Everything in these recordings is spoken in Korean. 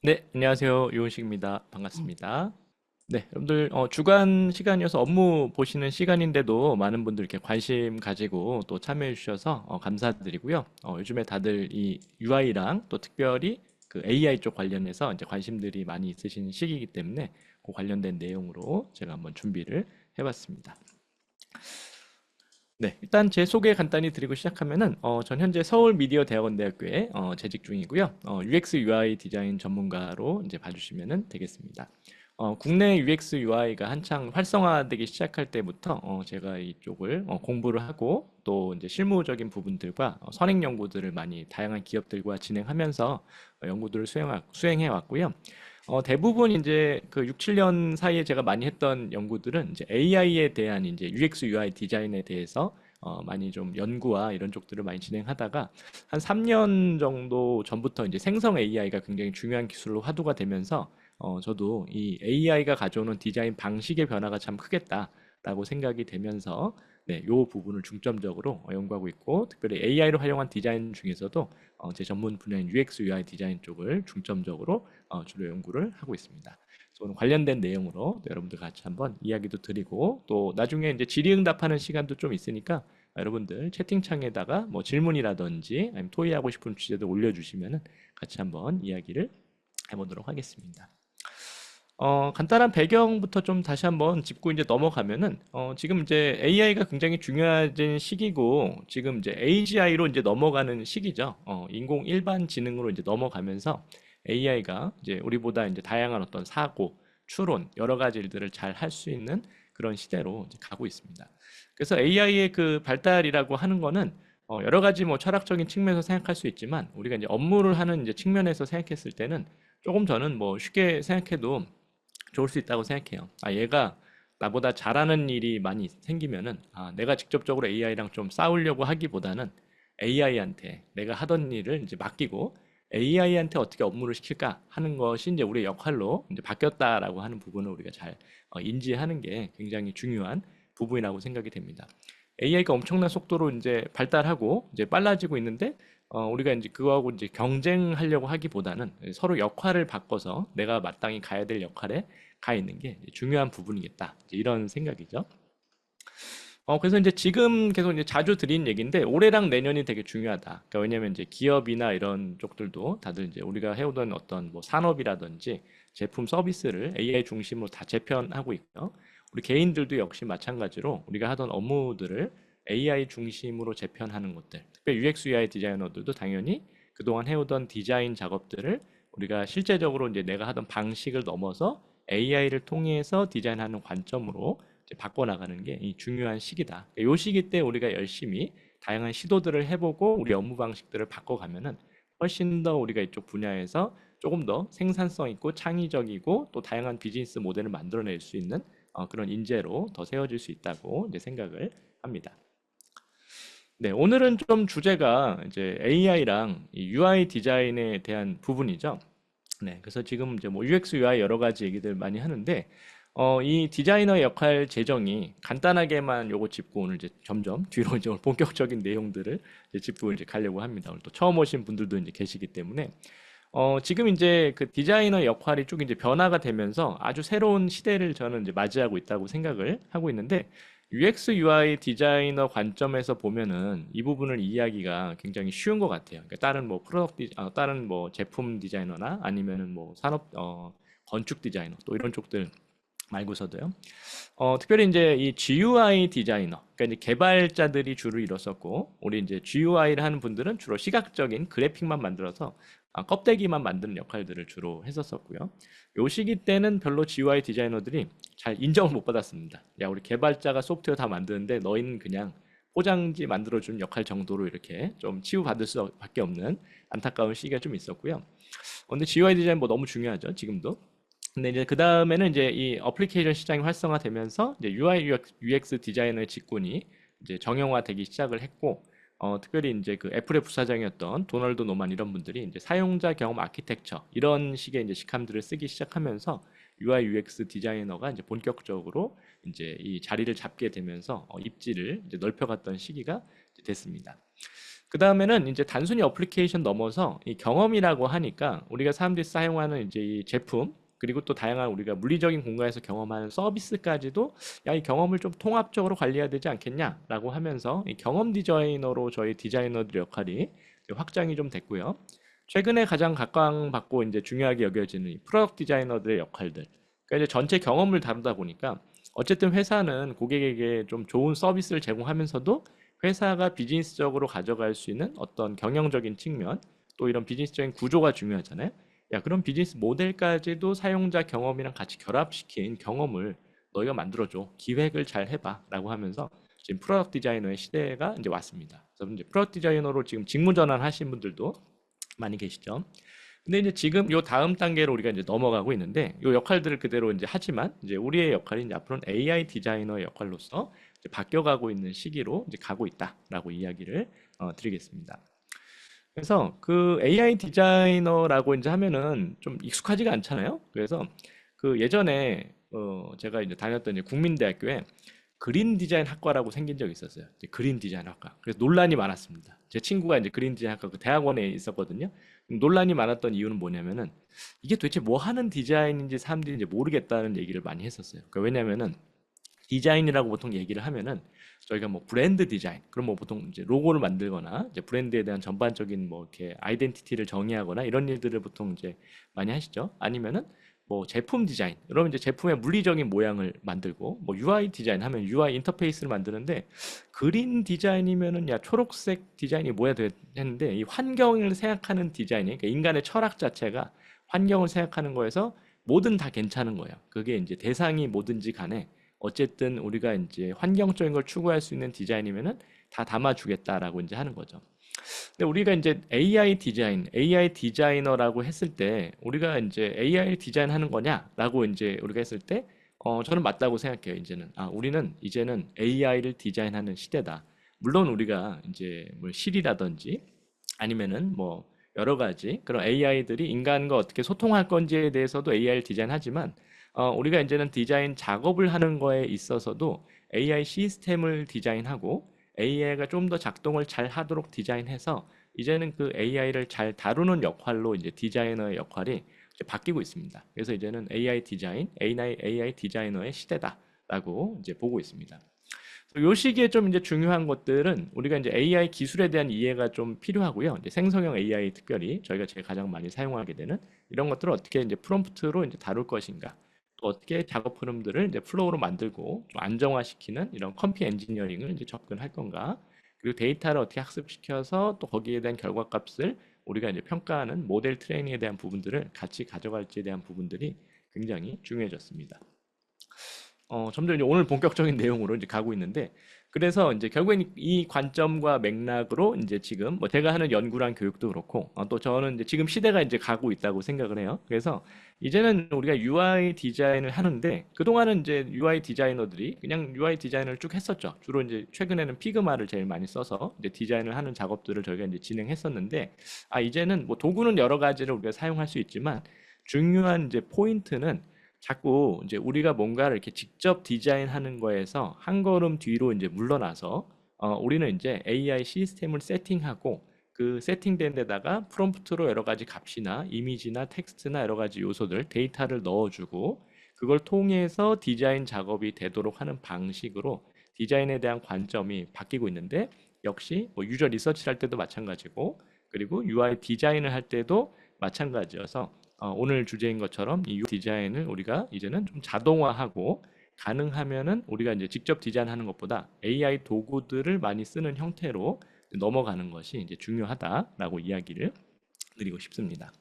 네, 안녕하세요. 요은식입니다. 반갑습니다. 네, 여러분들 주간 시간이어서 업무 보시는 시간인데도 많은 분들 이렇게 관심 가지고 또 참여해 주셔서 감사드리고요. 요즘에 다들 이 UI랑 또 특별히 그 AI 쪽 관련해서 이제 관심들이 많이 있으신 시기이기 때문에 그 관련된 내용으로 제가 한번 준비를 해봤습니다. 네, 일단 제 소개 간단히 드리고 시작하면은 전 현재 서울 미디어 대학원대학교에 재직 중이고요. UX UI 디자인 전문가로 이제 봐주시면 되겠습니다. 국내 UX UI가 한창 활성화되기 시작할 때부터 제가 이쪽을 공부를 하고 또 이제 실무적인 부분들과 선행 연구들을 많이 다양한 기업들과 진행하면서 연구들을 수행해 왔고요. 대부분 이제 그 6, 7년 사이에 제가 많이 했던 연구들은 이제 AI에 대한 이제 UX, UI 디자인에 대해서 많이 좀 연구와 이런 쪽들을 많이 진행하다가 한 3년 정도 전부터 이제 생성 AI가 굉장히 중요한 기술로 화두가 되면서 저도 이 AI가 가져오는 디자인 방식의 변화가 참 크겠다라고 생각이 되면서 네, 요 부분을 중점적으로 연구하고 있고 특별히 AI를 활용한 디자인 중에서도 제 전문 분야인 UX, UI 디자인 쪽을 중점적으로 주로 연구를 하고 있습니다. 그래서 오늘 관련된 내용으로 또 여러분들 같이 한번 이야기도 드리고 또 나중에 이제 질의응답하는 시간도 좀 있으니까 여러분들 채팅창에다가 뭐 질문이라든지 아니면 토의하고 싶은 주제들 올려주시면은 같이 한번 이야기를 해보도록 하겠습니다. 간단한 배경부터 좀 다시 한번 짚고 이제 넘어가면은, 지금 이제 AI가 굉장히 중요해진 시기고, 지금 이제 AGI로 이제 넘어가는 시기죠. 인공 일반 지능으로 이제 넘어가면서 AI가 이제 우리보다 이제 다양한 어떤 사고, 추론, 여러 가지 일들을 잘 할 수 있는 그런 시대로 이제 가고 있습니다. 그래서 AI의 그 발달이라고 하는 거는 여러 가지 뭐 철학적인 측면에서 생각할 수 있지만 우리가 이제 업무를 하는 이제 측면에서 생각했을 때는 조금 저는 뭐 쉽게 생각해도 좋을 수 있다고 생각해요. 얘가 나보다 잘하는 일이 많이 생기면은, 내가 직접적으로 AI랑 좀 싸우려고 하기보다는 AI한테 내가 하던 일을 이제 맡기고 AI한테 어떻게 업무를 시킬까 하는 것이 이제 우리의 역할로 이제 바뀌었다라고 하는 부분을 우리가 잘 인지하는 게 굉장히 중요한 부분이라고 생각이 됩니다. AI가 엄청난 속도로 이제 발달하고 이제 빨라지고 있는데 우리가 이제 그거하고 이제 경쟁하려고 하기보다는 서로 역할을 바꿔서 내가 마땅히 가야 될 역할에 가 있는 게 중요한 부분이겠다. 이제 이런 생각이죠. 그래서 이제 지금 계속 이제 자주 드린 얘기인데 올해랑 내년이 되게 중요하다. 그러니까 왜냐면 이제 기업이나 이런 쪽들도 다들 이제 우리가 해오던 어떤 뭐 산업이라든지 제품 서비스를 AI 중심으로 다 재편하고 있고요. 우리 개인들도 역시 마찬가지로 우리가 하던 업무들을 AI 중심으로 재편하는 것들. 특히 UX, UI 디자이너들도 당연히 그동안 해오던 디자인 작업들을 우리가 실제적으로 이제 내가 하던 방식을 넘어서 AI를 통해서 디자인하는 관점으로 이제 바꿔나가는 게 이 중요한 시기다. 이 시기 때 우리가 열심히 다양한 시도들을 해보고 우리 업무 방식들을 바꿔가면은 훨씬 더 우리가 이쪽 분야에서 조금 더 생산성 있고 창의적이고 또 다양한 비즈니스 모델을 만들어낼 수 있는 그런 인재로 더 세워질 수 있다고 이제 생각을 합니다. 네, 오늘은 좀 주제가 이제 AI랑 UI 디자인에 대한 부분이죠. 네, 그래서 지금 이제 뭐 UX, UI 여러 가지 얘기들 많이 하는데, 이 디자이너 역할 제정이 간단하게만 요거 짚고 오늘 이제 점점 뒤로 이제 오늘 본격적인 내용들을 이제 짚고 이제 가려고 합니다. 오늘 또 처음 오신 분들도 이제 계시기 때문에, 지금 이제 그 디자이너 역할이 쭉 이제 변화가 되면서 아주 새로운 시대를 저는 이제 맞이하고 있다고 생각을 하고 있는데, UX, UI 디자이너 관점에서 보면은 이 부분을 이해하기가 굉장히 쉬운 것 같아요. 그러니까 다른 뭐 제품 디자이너나 아니면은 뭐 건축 디자이너 또 이런 쪽들 말고서도요. 특별히 이제 이 GUI 디자이너, 그러니까 이제 개발자들이 주로 이뤘었고, 우리 이제 GUI를 하는 분들은 주로 시각적인 그래픽만 만들어서 껍데기만 만드는 역할들을 주로 했었었고요. 요 시기 때는 별로 GUI 디자이너들이 잘 인정을 못 받았습니다. 야, 우리 개발자가 소프트웨어 다 만드는데 너희는 그냥 포장지 만들어주는 역할 정도로 이렇게 좀 치유받을 수밖에 없는 안타까운 시기가 좀 있었고요. 근데 GUI 디자인 뭐 너무 중요하죠, 지금도. 근데 이제 그 다음에는 이제 이 어플리케이션 시장이 활성화되면서 이제 UI, UX 디자이너의 직군이 이제 정형화되기 시작을 했고, 특별히 이제 그 애플의 부사장이었던 도널드 노만 이런 분들이 이제 사용자 경험 아키텍처 이런 식의 이제 직함들을 쓰기 시작하면서 UI, UX 디자이너가 이제 본격적으로 이제 이 자리를 잡게 되면서 입지를 이제 넓혀갔던 시기가 이제 됐습니다. 그 다음에는 이제 단순히 어플리케이션 넘어서 이 경험이라고 하니까 우리가 사람들이 사용하는 이제 이 제품 그리고 또 다양한 우리가 물리적인 공간에서 경험하는 서비스까지도 야, 이 경험을 좀 통합적으로 관리해야 되지 않겠냐라고 하면서 이 경험 디자이너로 저희 디자이너들의 역할이 이제 확장이 좀 됐고요. 최근에 가장 각광받고 이제 중요하게 여겨지는 이 프로덕트 디자이너들의 역할들. 그러니까 이제 전체 경험을 다루다 보니까 어쨌든 회사는 고객에게 좀 좋은 서비스를 제공하면서도 회사가 비즈니스적으로 가져갈 수 있는 어떤 경영적인 측면, 또 이런 비즈니스적인 구조가 중요하잖아요. 야, 그럼 비즈니스 모델까지도 사용자 경험이랑 같이 결합시킨 경험을 너희가 만들어줘. 기획을 잘 해봐. 라고 하면서 지금 프로덕트 디자이너의 시대가 이제 왔습니다. 그래서 이제 프로덕트 디자이너로 지금 직무 전환 하신 분들도 많이 계시죠. 근데 이제 지금 요 다음 단계로 우리가 이제 넘어가고 있는데 요 역할들을 그대로 이제 하지만 이제 우리의 역할이 이제 앞으로는 AI 디자이너의 역할로서 이제 바뀌어가고 있는 시기로 이제 가고 있다라고 이야기를 드리겠습니다. 그래서 그 AI 디자이너라고 이제 하면은 좀 익숙하지가 않잖아요. 그래서 그 예전에 제가 이제 다녔던 이제 국민대학교에 그린 디자인 학과라고 생긴 적이 있었어요. 이제 그린 디자인 학과. 그래서 논란이 많았습니다. 제 친구가 이제 그린 디자인 학과 그 대학원에 있었거든요. 논란이 많았던 이유는 뭐냐면은 이게 도대체 뭐 하는 디자인인지 사람들이 이제 모르겠다는 얘기를 많이 했었어요. 그러니까 왜냐면은 디자인이라고 보통 얘기를 하면은 저희가 뭐 브랜드 디자인, 그럼 뭐 보통 이제 로고를 만들거나 이제 브랜드에 대한 전반적인 뭐 이렇게 아이덴티티를 정의하거나 이런 일들을 보통 이제 많이 하시죠. 아니면은 뭐 제품 디자인, 그러면 이제 제품의 물리적인 모양을 만들고 뭐 UI 디자인 하면 UI 인터페이스를 만드는데 그린 디자인이면은 야 초록색 디자인이 뭐야 했는데 이 환경을 생각하는 디자인이 그러니까 인간의 철학 자체가 환경을 생각하는 거에서 뭐든 다 괜찮은 거예요. 그게 이제 대상이 뭐든지 간에 어쨌든 우리가 이제 환경적인 걸 추구할 수 있는 디자인이면은 다 담아주겠다라고 이제 하는 거죠. 근데 우리가 이제 AI 디자인, AI 디자이너라고 했을 때 우리가 이제 AI 디자인 하는 거냐라고 이제 우리가 했을 때 저는 맞다고 생각해요. 이제는 우리는 이제는 AI를 디자인하는 시대다. 물론 우리가 이제 뭐 실이라든지 아니면은 뭐 여러 가지 그런 AI들이 인간과 어떻게 소통할 건지에 대해서도 AI를 디자인하지만 우리가 이제는 디자인 작업을 하는 거에 있어서도 AI 시스템을 디자인하고 AI가 좀 더 작동을 잘 하도록 디자인해서 이제는 그 AI를 잘 다루는 역할로 이제 디자이너의 역할이 이제 바뀌고 있습니다. 그래서 이제는 AI 디자인, AI 디자이너의 시대다라고 이제 보고 있습니다. 요 시기에 좀 이제 중요한 것들은 우리가 이제 AI 기술에 대한 이해가 좀 필요하고요. 이제 생성형 AI 특별히 저희가 제일 가장 많이 사용하게 되는 이런 것들을 어떻게 이제 프롬프트로 이제 다룰 것인가, 또 어떻게 작업 흐름들을 이제 플로우로 만들고 좀 안정화시키는 이런 컴피 엔지니어링을 이제 접근할 건가, 그리고 데이터를 어떻게 학습시켜서 또 거기에 대한 결과값을 우리가 이제 평가하는 모델 트레이닝에 대한 부분들을 같이 가져갈지에 대한 부분들이 굉장히 중요해졌습니다. 점점 이제 오늘 본격적인 내용으로 이제 가고 있는데, 그래서 이제 결국엔 이 관점과 맥락으로 이제 지금 뭐 제가 하는 연구랑 교육도 그렇고, 또 저는 이제 지금 시대가 이제 가고 있다고 생각을 해요. 그래서 이제는 우리가 UI 디자인을 하는데, 그동안은 이제 UI 디자이너들이 그냥 UI 디자인을 쭉 했었죠. 주로 이제 최근에는 피그마를 제일 많이 써서 이제 디자인을 하는 작업들을 저희가 이제 진행했었는데, 이제는 뭐 도구는 여러 가지를 우리가 사용할 수 있지만, 중요한 이제 포인트는 자꾸 이제 우리가 뭔가를 이렇게 직접 디자인하는 거에서 한 걸음 뒤로 이제 물러나서 우리는 이제 AI 시스템을 세팅하고 그 세팅된 데다가 프롬프트로 여러 가지 값이나 이미지나 텍스트나 여러 가지 요소들 데이터를 넣어주고 그걸 통해서 디자인 작업이 되도록 하는 방식으로 디자인에 대한 관점이 바뀌고 있는데, 역시 뭐 유저 리서치를 할 때도 마찬가지고 그리고 UI 디자인을 할 때도 마찬가지여서 오늘 주제인 것처럼 이 디자인을 우리가 이제는 좀 자동화하고 가능하면은 우리가 이제 직접 디자인하는 것보다 AI 도구들을 많이 쓰는 형태로 넘어가는 것이 이제 중요하다라고 이야기를 드리고 싶습니다.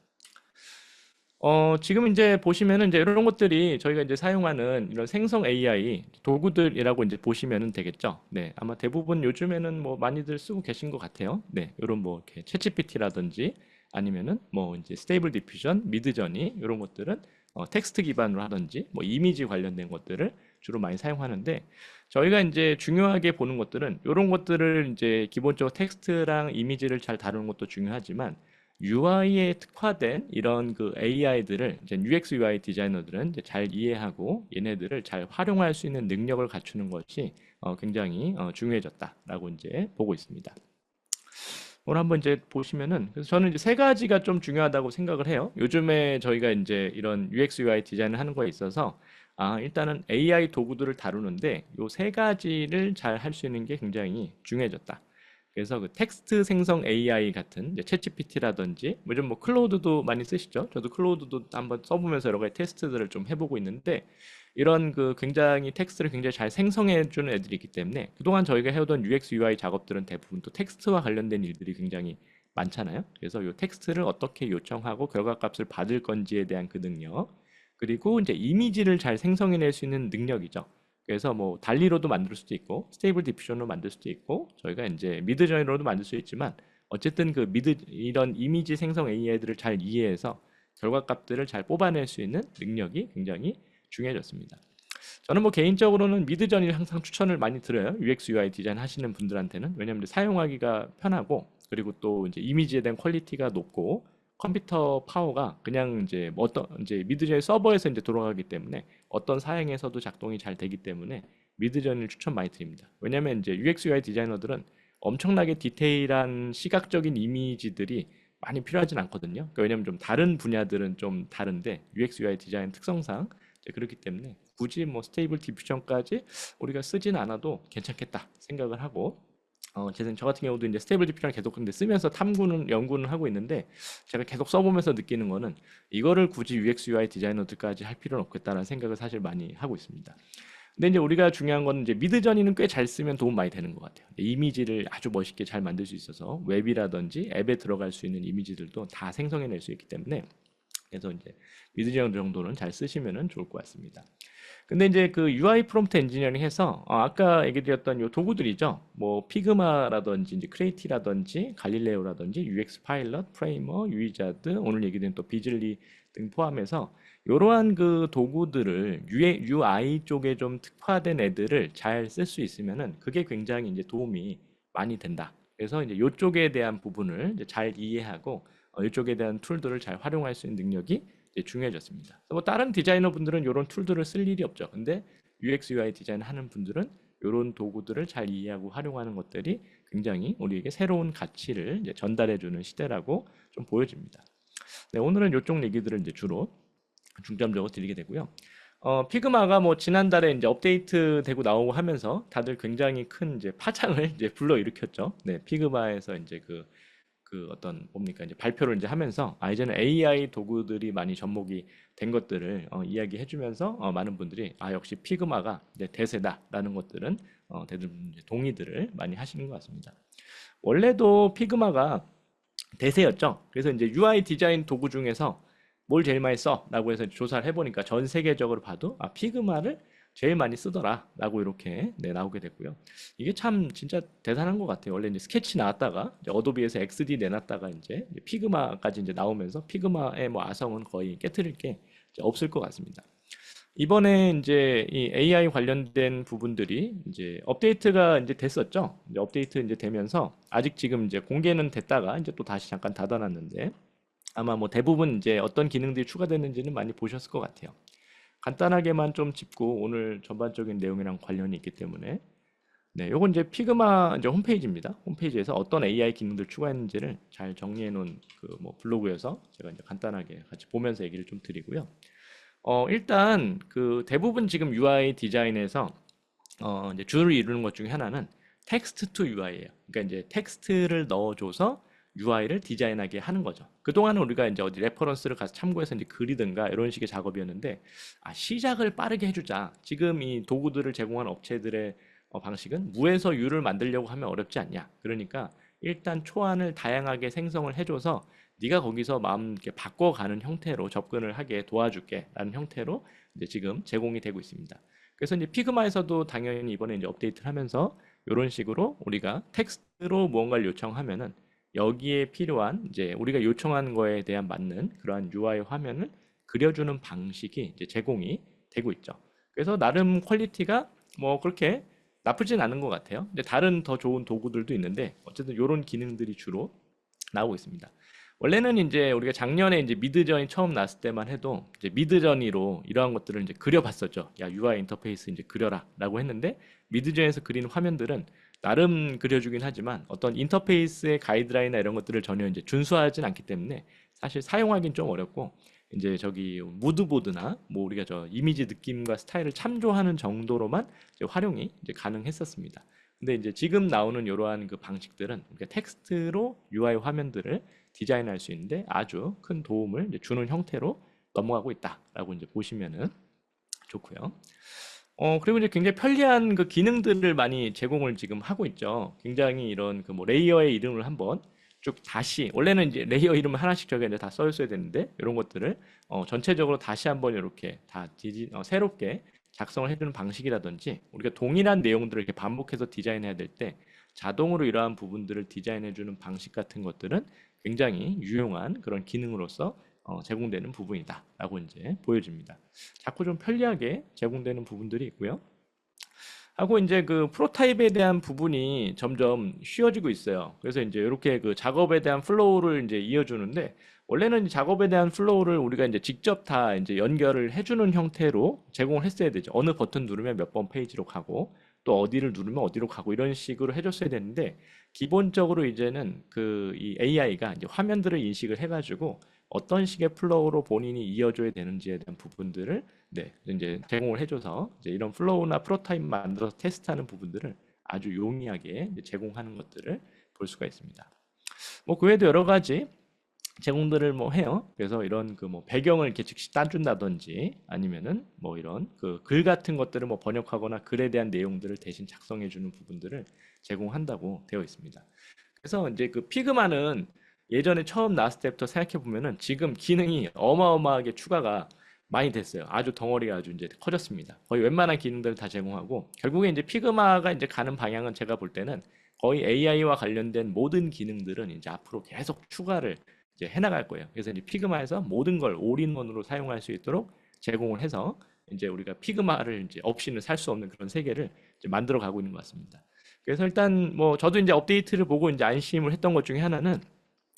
지금 이제 보시면은 이제 이런 것들이 저희가 이제 사용하는 이런 생성 AI 도구들이라고 이제 보시면은 되겠죠. 네, 아마 대부분 요즘에는 뭐 많이들 쓰고 계신 것 같아요. 네, 이런 뭐 이렇게 챗GPT라든지 아니면은 뭐 이제 스테이블 디퓨전, 미드저니 이런 것들은 텍스트 기반으로 하든지 뭐 이미지 관련된 것들을 주로 많이 사용하는데, 저희가 이제 중요하게 보는 것들은 이런 것들을 이제 기본적으로 텍스트랑 이미지를 잘 다루는 것도 중요하지만 UI에 특화된 이런 그 AI들을 이제 UX UI 디자이너들은 이제 잘 이해하고 얘네들을 잘 활용할 수 있는 능력을 갖추는 것이 굉장히 중요해졌다라고 이제 보고 있습니다. 오늘 한번 이제 보시면은 그래서 저는 이제 세 가지가 좀 중요하다고 생각을 해요. 요즘에 저희가 이제 이런 UX UI 디자인을 하는 거에 있어서 일단은 AI 도구들을 다루는데 요 세 가지를 잘 할 수 있는 게 굉장히 중요해졌다. 그래서 그 텍스트 생성 AI 같은 이제 챗GPT라든지 요즘 뭐 클로우드도 많이 쓰시죠? 저도 클로우드도 한번 써보면서 여러 가지 테스트들을 좀 해보고 있는데 이런 그 굉장히 텍스트를 굉장히 잘 생성해 주는 애들이 있기 때문에 그동안 저희가 해오던 UX UI 작업들은 대부분 또 텍스트와 관련된 일들이 굉장히 많잖아요. 그래서 이 텍스트를 어떻게 요청하고 결과값을 받을 건지에 대한 그 능력, 그리고 이제 이미지를 잘 생성해낼 수 있는 능력이죠. 그래서 뭐 달리로도 만들 수도 있고 스테이블 디퓨전으로 만들 수도 있고 저희가 이제 미드저니로도 만들 수 있지만 어쨌든 그 미드 이런 이미지 생성 AI들을 잘 이해해서 결과값들을 잘 뽑아낼 수 있는 능력이 굉장히 중요해졌습니다. 저는 뭐 개인적으로는 미드전을 항상 추천을 많이 드려요. UX UI 디자인 하시는 분들한테는. 왜냐하면 사용하기가 편하고 그리고 또 이제 이미지에 대한 퀄리티가 높고 컴퓨터 파워가 그냥 이제 뭐 어떤 이제 미드전의 서버에서 이제 돌아가기 때문에 어떤 사양에서도 작동이 잘 되기 때문에 미드전을 추천 많이 드립니다. 왜냐하면 이제 UX UI 디자이너들은 엄청나게 디테일한 시각적인 이미지들이 많이 필요하진 않거든요. 그러니까 왜냐하면 좀 다른 분야들은 좀 다른데 UX UI 디자인 특성상 그렇기 때문에 굳이 뭐 스테이블 디퓨전까지 우리가 쓰진 않아도 괜찮겠다 생각을 하고 저 같은 경우도 이제 스테이블 디퓨전을 계속 근데 쓰면서 탐구는 연구는 하고 있는데 제가 계속 써보면서 느끼는 거는 이거를 굳이 UX UI 디자이너들까지 할 필요는 없겠다라는 생각을 사실 많이 하고 있습니다. 근데 이제 우리가 중요한 거는 이제 미드저니는 꽤 잘 쓰면 도움 많이 되는 것 같아요. 이미지를 아주 멋있게 잘 만들 수 있어서 웹이라든지 앱에 들어갈 수 있는 이미지들도 다 생성해낼 수 있기 때문에 그래서 이제 미드저니 정도는 잘 쓰시면 좋을 것 같습니다. 근데 이제 그 UI 프롬프트 엔지니어링 해서 아까 얘기 드렸던 요 도구들이죠. 뭐 피그마라든지 이제 크레이티라든지 갈릴레오라든지 UX 파일럿, 프레이머, 유이자드, 오늘 얘기된 또 비즐리 등 포함해서 이러한 그 도구들을 UI 쪽에 좀 특화된 애들을 잘 쓸 수 있으면은 그게 굉장히 이제 도움이 많이 된다. 그래서 이제 이쪽에 대한 부분을 이제 잘 이해하고 이쪽에 대한 툴들을 잘 활용할 수 있는 능력이 이제 중요해졌습니다. 뭐 다른 디자이너 분들은 이런 툴들을 쓸 일이 없죠. 근데 UX UI 디자인 하는 분들은 이런 도구들을 잘 이해하고 활용하는 것들이 굉장히 우리에게 새로운 가치를 이제 전달해주는 시대라고 좀 보여집니다. 네, 오늘은 이쪽 얘기들을 이제 주로 중점적으로 드리게 되고요. 피그마가 뭐 지난달에 이제 업데이트 되고 나오고 하면서 다들 굉장히 큰 이제 파장을 이제 불러일으켰죠. 네, 피그마에서 이제 그 어떤 뭡니까 이제 발표를 이제 하면서 이제는 AI 도구들이 많이 접목이 된 것들을 이야기해주면서 많은 분들이 역시 피그마가 이제 대세다라는 것들은 대부분 이제 동의들을 많이 하시는 것 같습니다. 원래도 피그마가 대세였죠. 그래서 이제 UI 디자인 도구 중에서 뭘 제일 많이 써라고 해서 조사를 해보니까 전 세계적으로 봐도 피그마를 제일 많이 쓰더라라고 이렇게 나오게 됐고요. 이게 참 진짜 대단한 것 같아요. 원래 이제 스케치 나왔다가 이제 어도비에서 XD 내놨다가 이제 피그마까지 이제 나오면서 피그마의 뭐 아성은 거의 깨트릴 게 이제 없을 것 같습니다. 이번에 이제 이 AI 관련된 부분들이 이제 업데이트가 이제 됐었죠. 이제 업데이트 이제 되면서 아직 지금 이제 공개는 됐다가 이제 또 다시 잠깐 닫아놨는데 아마 뭐 대부분 이제 어떤 기능들이 추가됐는지는 많이 보셨을 것 같아요. 간단하게만 좀 짚고 오늘 전반적인 내용이랑 관련이 있기 때문에 네, 요건 이제 피그마 이제 홈페이지입니다. 홈페이지에서 어떤 AI 기능들 추가했는지를 잘 정리해 놓은 그 뭐 블로그에서 제가 이제 간단하게 같이 보면서 얘기를 좀 드리고요. 일단 그 대부분 지금 UI 디자인에서 이제 주를 이루는 것 중에 하나는 텍스트 투 UI예요. 그러니까 이제 텍스트를 넣어줘서 UI를 디자인하게 하는 거죠. 그동안은 우리가 이제 어디 레퍼런스를 가서 참고해서 이제 그리든가 이런 식의 작업이었는데 시작을 빠르게 해주자. 지금 이 도구들을 제공하는 업체들의 방식은 무에서 유를 만들려고 하면 어렵지 않냐. 그러니까 일단 초안을 다양하게 생성을 해줘서 네가 거기서 마음 이렇게 바꿔가는 형태로 접근을 하게 도와줄게라는 형태로 이제 지금 제공이 되고 있습니다. 그래서 이제 피그마에서도 당연히 이번에 이제 업데이트를 하면서 이런 식으로 우리가 텍스트로 무언가를 요청하면은 여기에 필요한 이제 우리가 요청하는 거에 대한 맞는 그러한 UI 화면을 그려주는 방식이 이제 제공이 되고 있죠. 그래서 나름 퀄리티가 뭐 그렇게 나쁘진 않은 것 같아요. 근데 다른 더 좋은 도구들도 있는데 어쨌든 이런 기능들이 주로 나오고 있습니다. 원래는 이제 우리가 작년에 이제 미드저니 처음 나왔을 때만 해도 이제 미드저니로 이러한 것들을 이제 그려봤었죠. 야, UI 인터페이스 이제 그려라라고 했는데 미드저니에서 그린 화면들은 나름 그려주긴 하지만 어떤 인터페이스의 가이드라인이나 이런 것들을 전혀 이제 준수하진 않기 때문에 사실 사용하기는 좀 어렵고 이제 저기 무드보드나 뭐 우리가 저 이미지 느낌과 스타일을 참조하는 정도로만 이제 활용이 이제 가능했었습니다. 근데 이제 지금 나오는 이러한 그 방식들은 우리가 텍스트로 UI 화면들을 디자인할 수 있는데 아주 큰 도움을 이제 주는 형태로 넘어가고 있다라고 이제 보시면은 좋고요. 그리고 이제 굉장히 편리한 그 기능들을 많이 제공을 지금 하고 있죠. 굉장히 이런 그 뭐 레이어의 이름을 한번 쭉 다시, 원래는 이제 레이어 이름을 하나씩 저기 이제 다 써 있어야 되는데, 이런 것들을 전체적으로 다시 한번 이렇게 다 새롭게 작성을 해주는 방식이라든지, 우리가 동일한 내용들을 이렇게 반복해서 디자인해야 될 때, 자동으로 이러한 부분들을 디자인해주는 방식 같은 것들은 굉장히 유용한 그런 기능으로서 제공되는 부분이다라고 이제 보여집니다. 자꾸 좀 편리하게 제공되는 부분들이 있고요. 하고 이제 그 프로타입에 대한 부분이 점점 쉬워지고 있어요. 그래서 이제 이렇게 그 작업에 대한 플로우를 이제 이어주는데, 원래는 이 작업에 대한 플로우를 우리가 이제 직접 다 이제 연결을 해주는 형태로 제공을 했어야 되죠. 어느 버튼 누르면 몇 번 페이지로 가고, 또 어디를 누르면 어디로 가고, 이런 식으로 해줬어야 되는데, 기본적으로 이제는 그 이 AI가 이제 화면들을 인식을 해가지고 어떤 식의 플로우로 본인이 이어줘야 되는지에 대한 부분들을 네, 이제 제공을 해줘서 이제 이런 플로우나 프로타입 만들어서 테스트하는 부분들을 아주 용이하게 이제 제공하는 것들을 볼 수가 있습니다. 뭐 그 외에도 여러 가지 제공들을 뭐 해요. 그래서 이런 그 뭐 배경을 이렇게 즉시 따준다든지, 아니면은 뭐 이런 그 글 같은 것들을 뭐 번역하거나 글에 대한 내용들을 대신 작성해 주는 부분들을 제공한다고 되어 있습니다. 그래서 이제 그 피그마는 예전에 처음 나왔을 때부터 생각해 보면은 지금 기능이 어마어마하게 추가가 많이 됐어요. 아주 덩어리가 아주 이제 커졌습니다. 거의 웬만한 기능들을 다 제공하고, 결국에 이제 피그마가 이제 가는 방향은 제가 볼 때는 거의 AI와 관련된 모든 기능들은 이제 앞으로 계속 추가를 이제 해나갈 거예요. 그래서 이제 피그마에서 모든 걸 올인원으로 사용할 수 있도록 제공을 해서 이제 우리가 피그마를 이제 없이는 살 수 없는 그런 세계를 이제 만들어 가고 있는 것 같습니다. 그래서 일단 뭐 저도 이제 업데이트를 보고 이제 안심을 했던 것 중에 하나는,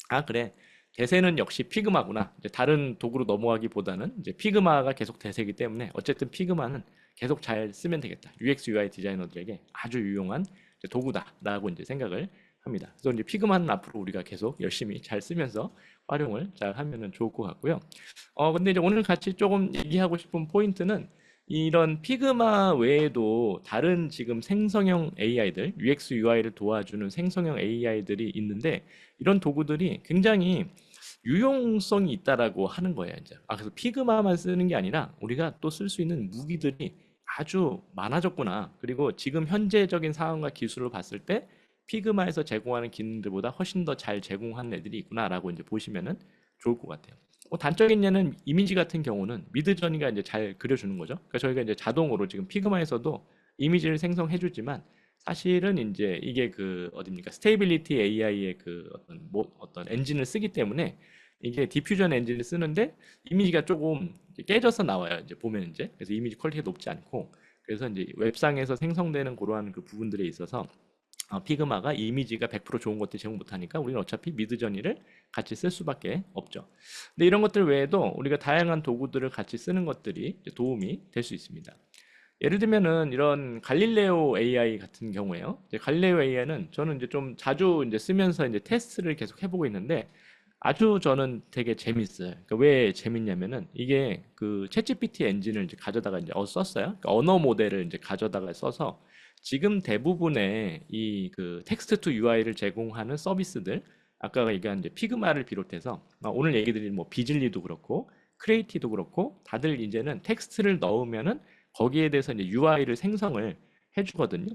아 그래, 대세는 역시 피그마구나. 이제 다른 도구로 넘어가기보다는 이제 피그마가 계속 대세이기 때문에 어쨌든 피그마는 계속 잘 쓰면 되겠다. UX UI 디자이너들에게 아주 유용한 이제 도구다라고 이제 생각을 합니다. 그래서 이제 피그마는 앞으로 우리가 계속 열심히 잘 쓰면서 활용을 잘 하면은 좋을 것 같고요. 근데 이제 오늘 같이 조금 얘기하고 싶은 포인트는, 이런 피그마 외에도 다른 지금 생성형 AI들, UX UI를 도와주는 생성형 AI들이 있는데, 이런 도구들이 굉장히 유용성이 있다라고 하는 거예요, 이제. 그래서 피그마만 쓰는 게 아니라 우리가 또 쓸 수 있는 무기들이 아주 많아졌구나. 그리고 지금 현재적인 상황과 기술을 봤을 때 피그마에서 제공하는 기능들보다 훨씬 더 잘 제공하는 애들이 있구나라고 이제 보시면은 좋을 것 같아요. 단적인 예는 이미지 같은 경우는 미드저니가 이제 잘 그려주는 거죠. 그러니까 저희가 이제 자동으로 지금 피그마에서도 이미지를 생성해주지만, 사실은 이제 이게 그 어딥니까, 스테이빌리티 AI의 그 어떤 뭐 어떤 엔진을 쓰기 때문에 이게 디퓨전 엔진을 쓰는데 이미지가 조금 이제 깨져서 나와요. 이제 보면 이제 그래서 이미지 퀄리티가 높지 않고, 그래서 이제 웹상에서 생성되는 그러한 그 부분들에 있어서 피그마가 이미지가 100% 좋은 것들 제공 못하니까 우리는 어차피 미드저니를 같이 쓸 수밖에 없죠. 근데 이런 것들 외에도 우리가 다양한 도구들을 같이 쓰는 것들이 이제 도움이 될 수 있습니다. 예를 들면은 이런 갈릴레오 AI 같은 경우에요. 이제 갈릴레오 AI는 저는 이제 좀 자주 이제 쓰면서 이제 테스트를 계속 해보고 있는데, 아주 저는 되게 재밌어요. 그러니까 왜 재밌냐면은 이게 그 챗GPT 엔진을 이제 가져다가 이제 썼어요. 그러니까 언어 모델을 이제 가져다가 써서 지금 대부분의 이 그 텍스트 투 UI를 제공하는 서비스들, 아까 얘기한 이제 피그마를 비롯해서 오늘 얘기 드린 뭐 비즐리도 그렇고 크레이티도 그렇고, 다들 이제는 텍스트를 넣으면은 거기에 대해서 이제 UI를 생성을 해주거든요.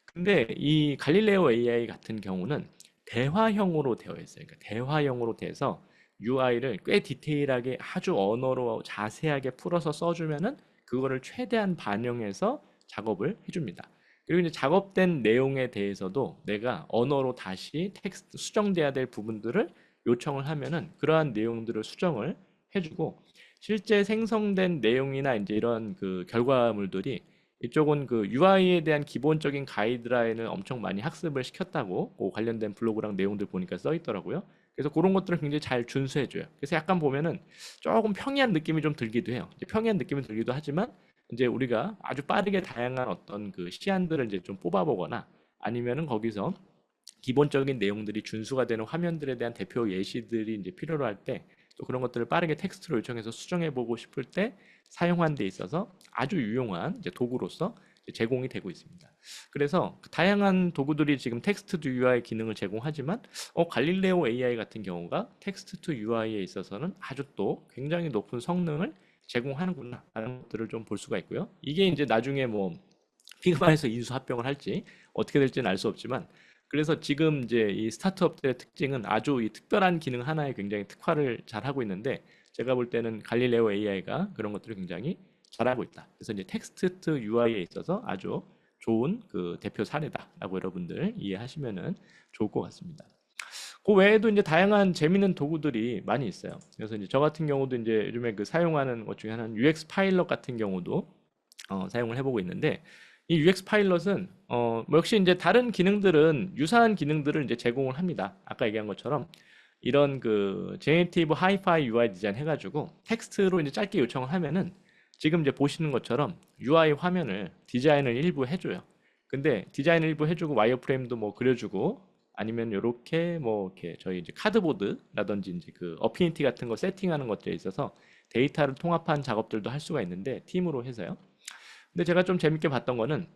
근데 이 갈릴레오 AI 같은 경우는 대화형으로 되어 있어요. 그러니까 대화형으로 돼서 UI를 꽤 디테일하게 아주 언어로 자세하게 풀어서 써주면은 그거를 최대한 반영해서 작업을 해줍니다. 그리고 이제 작업된 내용에 대해서도 내가 언어로 다시 텍스트 수정돼야 될 부분들을 요청을 하면은 그러한 내용들을 수정을 해주고, 실제 생성된 내용이나 이제 이런 그 결과물들이, 이쪽은 그 UI에 대한 기본적인 가이드라인을 엄청 많이 학습을 시켰다고 그 관련된 블로그랑 내용들 보니까 써 있더라고요. 그래서 그런 것들을 굉장히 잘 준수해줘요. 그래서 약간 보면은 조금 평이한 느낌이 좀 들기도 해요. 이제 평이한 느낌이 들기도 하지만, 이제 우리가 아주 빠르게 다양한 어떤 그 시안들을 이제 좀 뽑아보거나, 아니면은 거기서 기본적인 내용들이 준수가 되는 화면들에 대한 대표 예시들이 이제 필요로 할 때 또 그런 것들을 빠르게 텍스트로 요청해서 수정해 보고 싶을 때 사용하는 데 있어서 아주 유용한 이제 도구로서 이제 제공이 되고 있습니다. 그래서 그 다양한 도구들이 지금 텍스트 투 UI 기능을 제공하지만 갈릴레오 AI 같은 경우가 텍스트 투 UI에 있어서는 아주 또 굉장히 높은 성능을 제공하는구나 라는 것들을 좀 볼 수가 있고요. 이게 이제 나중에 뭐 피그마에서 인수 합병을 할지 어떻게 될지는 알 수 없지만 그래서 지금 이제 이 스타트업들의 특징은 아주 이 특별한 기능 하나에 굉장히 특화를 잘 하고 있는데 제가 볼 때는 갈릴레오 AI가 그런 것들을 굉장히 잘하고 있다. 그래서 이제 텍스트 투 UI에 있어서 아주 좋은 그 대표 사례다라고 여러분들 이해하시면은 좋을 것 같습니다. 그 외에도 이제 다양한 재밌는 도구들이 많이 있어요. 그래서 이제 저 같은 경우도 이제 요즘에 그 사용하는 것 중에 하나는 UX 파일럿 같은 경우도 사용을 해보고 있는데 이 UX 파일럿은 뭐 역시 이제 다른 기능들은 유사한 기능들을 이제 제공을 합니다. 아까 얘기한 것처럼 이런 그 제네티브 하이파이 UI 디자인 해가지고 텍스트로 이제 짧게 요청을 하면은 지금 이제 보시는 것처럼 UI 화면을 디자인을 일부 해줘요. 근데 디자인을 일부 해주고 와이어프레임도 뭐 그려주고 아니면 요렇게 뭐 이렇게 저희 이제 카드보드라든지 이제 그 어피니티 같은 거 세팅하는 것들에 있어서 데이터를 통합한 작업들도 할 수가 있는데 팀으로 해서요. 근데 제가 좀 재밌게 봤던 거는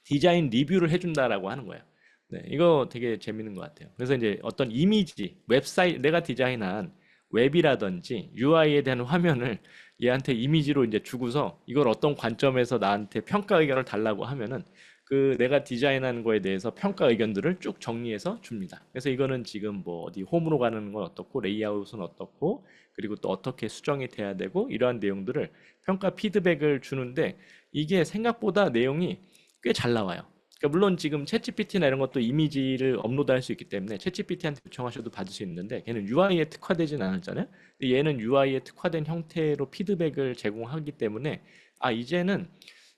디자인 리뷰를 해준다라고 하는 거예요. 네, 이거 되게 재밌는 것 같아요. 그래서 이제 어떤 이미지, 웹사이트, 내가 디자인한 웹이라든지 UI에 대한 화면을 얘한테 이미지로 이제 주고서 이걸 어떤 관점에서 나한테 평가 의견을 달라고 하면은 그 내가 디자인한 거에 대해서 평가 의견들을 쭉 정리해서 줍니다. 그래서 이거는 지금 뭐 어디 홈으로 가는 건 어떻고 레이아웃은 어떻고 그리고 또 어떻게 수정이 돼야 되고 이러한 내용들을 평가 피드백을 주는데 이게 생각보다 내용이 꽤 잘 나와요. 그러니까 물론 지금 챗GPT나 이런 것도 이미지를 업로드할 수 있기 때문에 챗GPT한테 요청하셔도 받을 수 있는데 걔는 UI에 특화되진 않았잖아요. 근데 얘는 UI에 특화된 형태로 피드백을 제공하기 때문에 이제는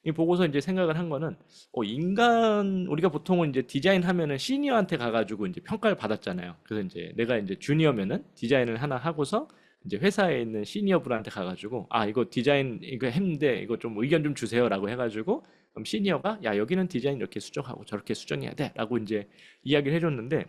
이 보고서 이제 생각을 한 거는 인간 우리가 보통은 이제 디자인하면은 시니어한테 가가지고 이제 평가를 받았잖아요. 그래서 이제 내가 이제 주니어면은 디자인을 하나 하고서 이제 회사에 있는 시니어 분한테 가가지고 이거 디자인 이거 했는데 이거 좀 의견 좀 주세요라고 해가지고 그럼 시니어가 야 여기는 디자인 이렇게 수정하고 저렇게 수정해야 돼라고 이제 이야기를 해줬는데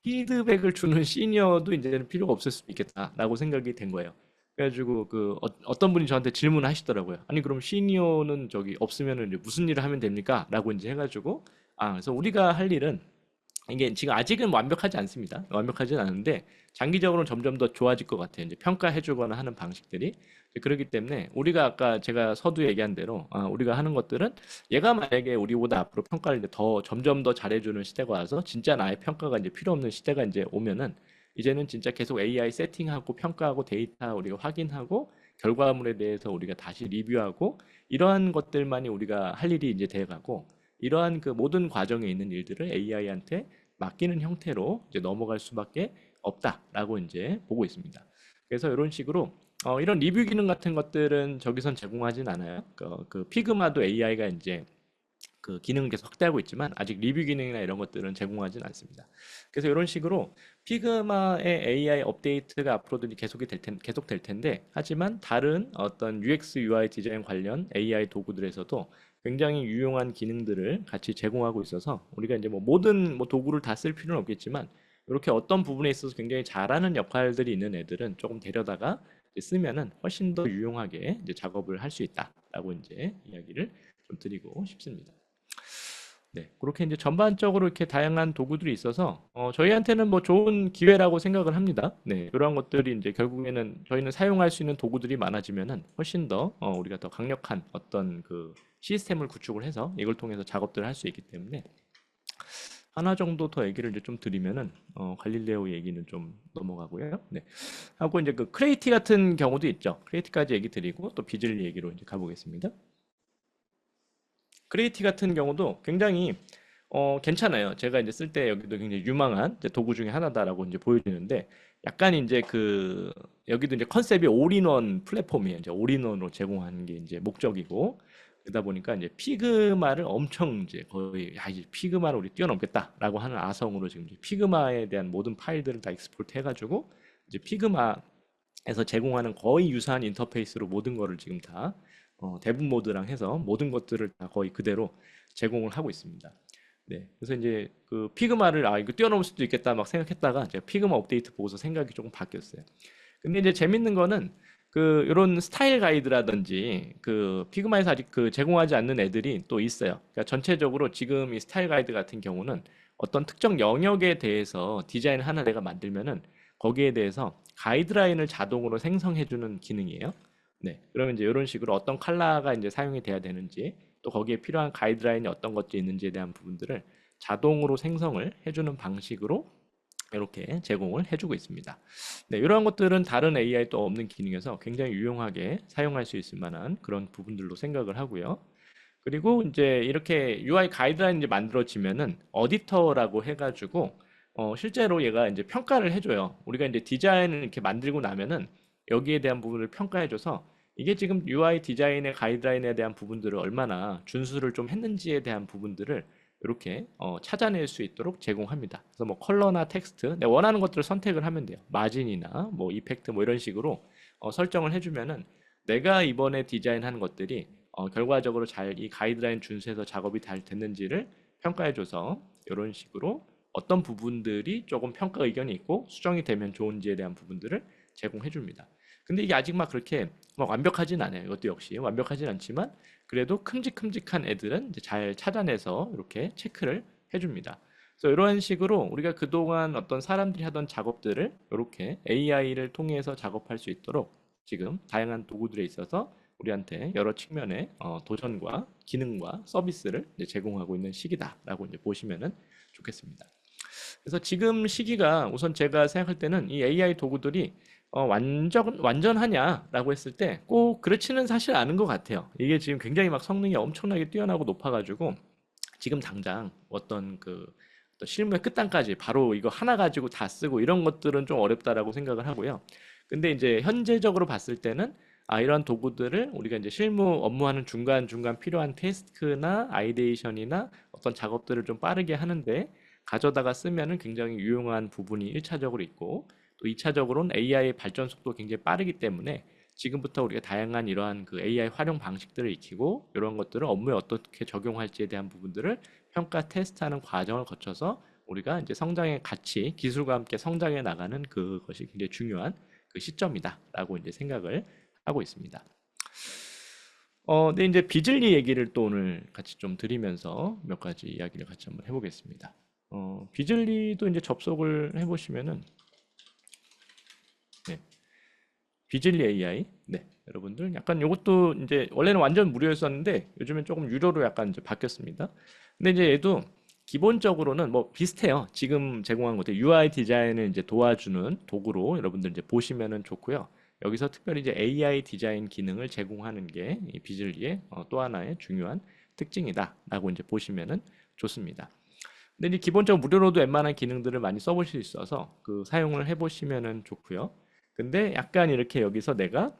피드백을 주는 시니어도 이제는 필요가 없을 수도 있겠다라고 생각이 된 거예요. 그래가지고 그 어떤 분이 저한테 질문을 하시더라고요. 아니 그럼 시니어는 저기 없으면은 이제 무슨 일을 하면 됩니까? 라고 이제 해가지고 그래서 우리가 할 일은 이게 지금 아직은 완벽하지 않습니다. 완벽하진 않은데 장기적으로 점점 더 좋아질 것 같아요. 이제 평가해주거나 하는 방식들이 그렇기 때문에 우리가 아까 제가 서두 얘기한 대로 우리가 하는 것들은 얘가 만약에 우리보다 앞으로 평가를 이제 더 점점 더 잘해주는 시대가 와서 진짜 나의 평가가 이제 필요 없는 시대가 이제 오면은 이제는 진짜 계속 AI 세팅하고 평가하고 데이터 우리가 확인하고 결과물에 대해서 우리가 다시 리뷰하고 이러한 것들만이 우리가 할 일이 이제 돼가고 이러한 그 모든 과정에 있는 일들을 AI한테 맡기는 형태로 이제 넘어갈 수밖에 없다라고 이제 보고 있습니다. 그래서 이런 식으로 이런 리뷰 기능 같은 것들은 저기선 제공하진 않아요. 그 피그마도 AI가 이제 그 기능을 계속 확대하고 있지만 아직 리뷰 기능이나 이런 것들은 제공하진 않습니다. 그래서 이런 식으로 피그마의 AI 업데이트가 앞으로도 계속 될 텐데 하지만 다른 어떤 UX UI 디자인 관련 AI 도구들에서도 굉장히 유용한 기능들을 같이 제공하고 있어서 우리가 이제 뭐 모든 뭐 도구를 다 쓸 필요는 없겠지만 이렇게 어떤 부분에 있어서 굉장히 잘하는 역할들이 있는 애들은 조금 데려다가 이제 쓰면은 훨씬 더 유용하게 이제 작업을 할 수 있다라고 이제 이야기를 좀 드리고 싶습니다. 네, 그렇게 이제 전반적으로 이렇게 다양한 도구들이 있어서 저희한테는 뭐 좋은 기회라고 생각을 합니다. 네, 이러한 것들이 이제 결국에는 저희는 사용할 수 있는 도구들이 많아지면은 훨씬 더 우리가 더 강력한 어떤 그 시스템을 구축을 해서 이걸 통해서 작업들을 할 수 있기 때문에 하나 정도 더 얘기를 이제 좀 드리면은 갈릴레오 얘기는 좀 넘어가고요. 네, 하고 이제 그 크레이티 같은 경우도 있죠. 크레이티까지 얘기 드리고 또 비즐 얘기로 이제 가보겠습니다. 크레이티 같은 경우도 굉장히 괜찮아요. 제가 이제 쓸 때 여기도 굉장히 유망한 이제 도구 중에 하나다라고 이제 보여지는데 약간 이제 그 여기도 이제 컨셉이 올인원 플랫폼이에요. 이제 올인원으로 제공하는 게 이제 목적이고 그러다 보니까 이제 피그마를 엄청 이제 거의 이제 피그마를 우리 뛰어넘겠다라고 하는 아성으로 지금 이제 피그마에 대한 모든 파일들을 다 익스포트 해가지고 이제 피그마에서 제공하는 거의 유사한 인터페이스로 모든 거를 지금 다 대분 모드랑 해서 모든 것들을 다 거의 그대로 제공을 하고 있습니다. 네. 그래서 이제 그 피그마를 이거 뛰어넘을 수도 있겠다 막 생각했다가 제가 피그마 업데이트 보고서 생각이 조금 바뀌었어요. 근데 이제 재밌는 거는 그 이런 스타일 가이드라든지 그 피그마에서 아직 그 제공하지 않는 애들이 또 있어요. 그러니까 전체적으로 지금 이 스타일 가이드 같은 경우는 어떤 특정 영역에 대해서 디자인 하나 내가 만들면은 거기에 대해서 가이드라인을 자동으로 생성해주는 기능이에요. 네. 그러면 이제 이런 식으로 어떤 컬러가 이제 사용이 돼야 되는지 또 거기에 필요한 가이드라인이 어떤 것들이 있는지에 대한 부분들을 자동으로 생성을 해주는 방식으로 이렇게 제공을 해주고 있습니다. 네, 이러한 것들은 다른 AI 또 없는 기능에서 굉장히 유용하게 사용할 수 있을 만한 그런 부분들로 생각을 하고요. 그리고 이제 이렇게 UI 가이드라인 이제 만들어지면은 어디터라고 해가지고 실제로 얘가 이제 평가를 해줘요. 우리가 이제 디자인을 이렇게 만들고 나면은 여기에 대한 부분을 평가해줘서 이게 지금 UI 디자인의 가이드라인에 대한 부분들을 얼마나 준수를 좀 했는지에 대한 부분들을 이렇게 찾아낼 수 있도록 제공합니다. 그래서 뭐 컬러나 텍스트, 내가 원하는 것들을 선택을 하면 돼요. 마진이나 뭐 이펙트 뭐 이런 식으로 설정을 해주면은 내가 이번에 디자인하는 것들이 결과적으로 잘 이 가이드라인 준수해서 작업이 잘 됐는지를 평가해줘서 이런 식으로 어떤 부분들이 조금 평가 의견이 있고 수정이 되면 좋은지에 대한 부분들을 제공해줍니다. 근데 이게 아직 막 그렇게 막 완벽하진 않아요. 이것도 역시 완벽하진 않지만 그래도 큼직큼직한 애들은 이제 잘 찾아내서 이렇게 체크를 해줍니다. 그래서 이런 식으로 우리가 그동안 어떤 사람들이 하던 작업들을 이렇게 AI를 통해서 작업할 수 있도록 지금 다양한 도구들에 있어서 우리한테 여러 측면의 도전과 기능과 서비스를 이제 제공하고 있는 시기다라고 이제 보시면은 좋겠습니다. 그래서 지금 시기가 우선 제가 생각할 때는 이 AI 도구들이 완전하냐라고 했을 때 꼭 그렇지는 사실 않은 것 같아요. 이게 지금 굉장히 막 성능이 엄청나게 뛰어나고 높아가지고 지금 당장 어떤 실무의 끝단까지 바로 이거 하나 가지고 다 쓰고 이런 것들은 좀 어렵다라고 생각을 하고요. 근데 이제 현재적으로 봤을 때는 이런 도구들을 우리가 이제 실무 업무하는 중간중간 필요한 태스크나 아이데이션이나 어떤 작업들을 좀 빠르게 하는데 가져다가 쓰면은 굉장히 유용한 부분이 1차적으로 있고 또 2차적으로는 AI 발전 속도 굉장히 빠르기 때문에 지금부터 우리가 다양한 이러한 그 AI 활용 방식들을 익히고 이런 것들을 업무에 어떻게 적용할지에 대한 부분들을 평가 테스트하는 과정을 거쳐서 우리가 이제 성장의 가치, 기술과 함께 성장해 나가는 그것이 굉장히 중요한 그 시점이다라고 이제 생각을 하고 있습니다. 근데 이제 비즐리 얘기를 또 오늘 같이 좀 드리면서 몇 가지 이야기를 같이 한번 해보겠습니다. 비즐리도 이제 접속을 해보시면은 네, 비즐리 AI. 네, 여러분들 약간 이것도 이제 원래는 완전 무료였었는데 요즘엔 조금 유료로 약간 이제 바뀌었습니다. 근데 이제 얘도 기본적으로는 뭐 비슷해요. 지금 제공한 것들 UI 디자인을 이제 도와주는 도구로 여러분들 이제 보시면은 좋고요. 여기서 특별히 이제 AI 디자인 기능을 제공하는 게 이 비즐리의 또 하나의 중요한 특징이다라고 이제 보시면은 좋습니다. 근데 이제 기본적으로 무료로도 웬만한 기능들을 많이 써보실 수 있어서 그 사용을 해보시면은 좋고요. 근데 약간 이렇게 여기서 내가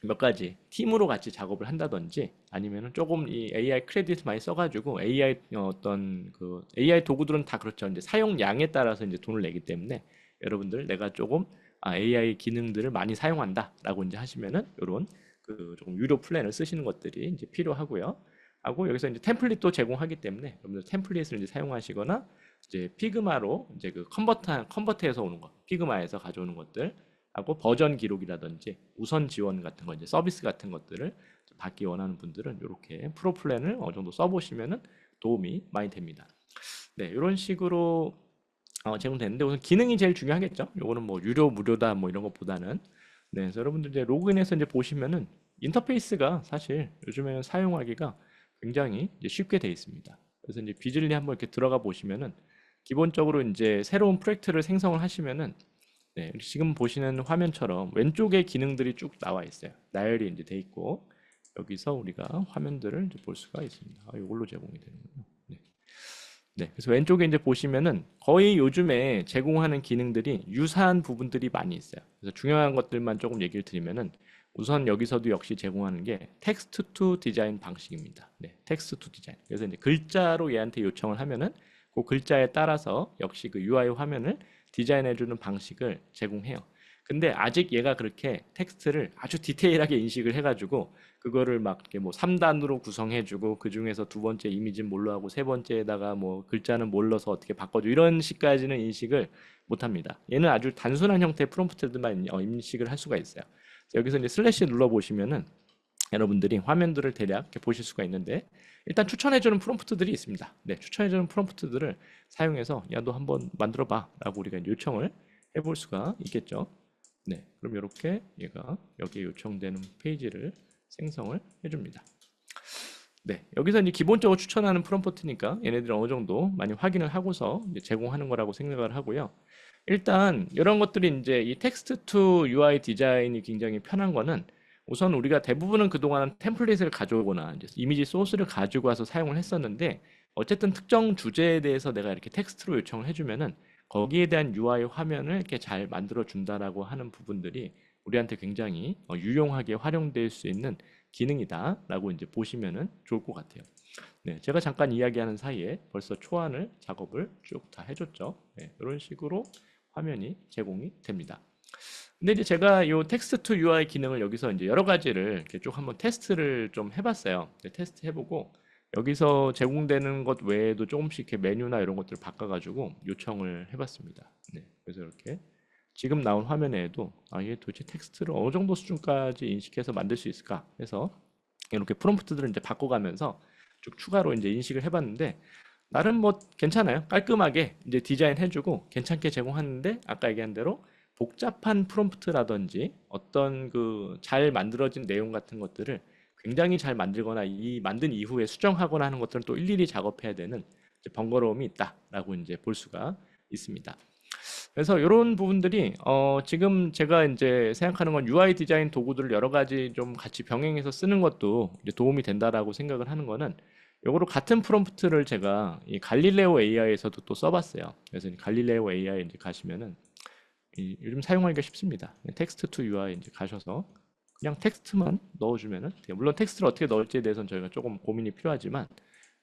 몇 가지 팀으로 같이 작업을 한다든지 아니면은 조금 이 AI 크레딧 많이 써가지고 AI 어떤 그 AI 도구들은 다 그렇죠. 이제 사용량에 따라서 이제 돈을 내기 때문에 여러분들 내가 조금 AI 기능들을 많이 사용한다라고 이제 하시면은 이런 그 조금 유료 플랜을 쓰시는 것들이 이제 필요하고요. 하고 여기서 이제 템플릿도 제공하기 때문에 여러분들 템플릿을 이제 사용하시거나 이제 피그마로 이제 그 컨버트해서 오는 것, 피그마에서 가져오는 것들 하고 버전 기록이라든지 우선 지원 같은 거 이제 서비스 같은 것들을 받기 원하는 분들은 이렇게 프로 플랜을 어느 정도 써보시면은 도움이 많이 됩니다. 네, 이런 식으로 제공되는데 우선 기능이 제일 중요하겠죠. 요거는 뭐 유료 무료다 뭐 이런 것보다는 네, 그래서 여러분들 이제 로그인해서 이제 보시면은 인터페이스가 사실 요즘에는 사용하기가 굉장히 이제 쉽게 돼 있습니다. 그래서 이제 비즐리 한번 이렇게 들어가 보시면은 기본적으로 이제 새로운 프로젝트를 생성을 하시면은 네, 지금 보시는 화면처럼 왼쪽에 기능들이 쭉 나와 있어요. 나열이 이제 돼 있고 여기서 우리가 화면들을 이제 볼 수가 있습니다. 이걸로 제공이 되는군요. 네. 네, 그래서 왼쪽에 이제 보시면은 거의 요즘에 제공하는 기능들이 유사한 부분들이 많이 있어요. 그래서 중요한 것들만 조금 얘기를 드리면은 우선 여기서도 역시 제공하는 게 텍스트 투 디자인 방식입니다. 네, 텍스트 투 디자인. 그래서 이제 글자로 얘한테 요청을 하면은 그 글자에 따라서 역시 그 UI 화면을 디자인해 주는 방식을 제공해요. 근데 아직 얘가 그렇게 텍스트를 아주 디테일하게 인식을 해가지고 그거를 막 이렇게 뭐 3단으로 구성해주고 그 중에서 두 번째 이미지는 뭘로 하고 세 번째에다가 뭐 글자는 뭘 넣어서 어떻게 바꿔줘 이런 식까지는 인식을 못합니다. 얘는 아주 단순한 형태의 프롬프트들만 인식을 할 수가 있어요. 여기서 이제 슬래시 눌러 보시면은 여러분들이 화면들을 대략 이렇게 보실 수가 있는데 일단 추천해주는 프롬프트들이 있습니다. 네, 추천해주는 프롬프트들을 사용해서 야, 너 한번 만들어봐 라고 우리가 요청을 해볼 수가 있겠죠. 네, 그럼 이렇게 얘가 여기에 요청되는 페이지를 생성을 해줍니다. 네, 여기서 이제 기본적으로 추천하는 프롬프트니까 얘네들이 어느 정도 많이 확인을 하고서 이제 제공하는 거라고 생각을 하고요. 일단 이런 것들이 이제 이 텍스트 투 UI 디자인이 굉장히 편한 거는 우선 우리가 대부분은 그동안 템플릿을 가져오거나 이제 이미지 소스를 가지고 와서 사용을 했었는데 어쨌든 특정 주제에 대해서 내가 이렇게 텍스트로 요청을 해주면은 거기에 대한 UI 화면을 이렇게 잘 만들어 준다라고 하는 부분들이 우리한테 굉장히 유용하게 활용될 수 있는 기능이다라고 이제 보시면은 좋을 것 같아요. 네, 제가 잠깐 이야기하는 사이에 벌써 초안을 작업을 쭉 다 해줬죠. 네, 이런 식으로 화면이 제공이 됩니다. 근데 이제 제가 이 텍스트 투 UI 기능을 여기서 이제 여러 가지를 이렇게 쭉 한번 테스트를 좀 해봤어요. 네, 테스트 해보고 여기서 제공되는 것 외에도 조금씩 이렇게 메뉴나 이런 것들을 바꿔가지고 요청을 해봤습니다. 네, 그래서 이렇게 지금 나온 화면에도 아, 이게 도대체 텍스트를 어느 정도 수준까지 인식해서 만들 수 있을까 해서 이렇게 프롬프트들을 이제 바꿔가면서 쭉 추가로 이제 인식을 해봤는데 나름 뭐 괜찮아요. 깔끔하게 이제 디자인 해주고 괜찮게 제공하는데 아까 얘기한 대로 복잡한 프롬프트라든지 어떤 그 잘 만들어진 내용 같은 것들을 굉장히 잘 만들거나 이 만든 이후에 수정하거나 하는 것들은 또 일일이 작업해야 되는 이제 번거로움이 있다라고 이제 볼 수가 있습니다. 그래서 이런 부분들이 지금 제가 이제 생각하는 건 UI 디자인 도구들을 여러 가지 좀 같이 병행해서 쓰는 것도 이제 도움이 된다라고 생각을 하는 거는 요거로 같은 프롬프트를 제가 이 갈릴레오 AI에서도 또 써봤어요. 그래서 이 갈릴레오 AI 이제 가시면은 요즘 사용하기가 쉽습니다. 텍스트 투 UI 이제 가셔서 그냥 텍스트만 넣어주면은 물론 텍스트를 어떻게 넣을지에 대해서는 저희가 조금 고민이 필요하지만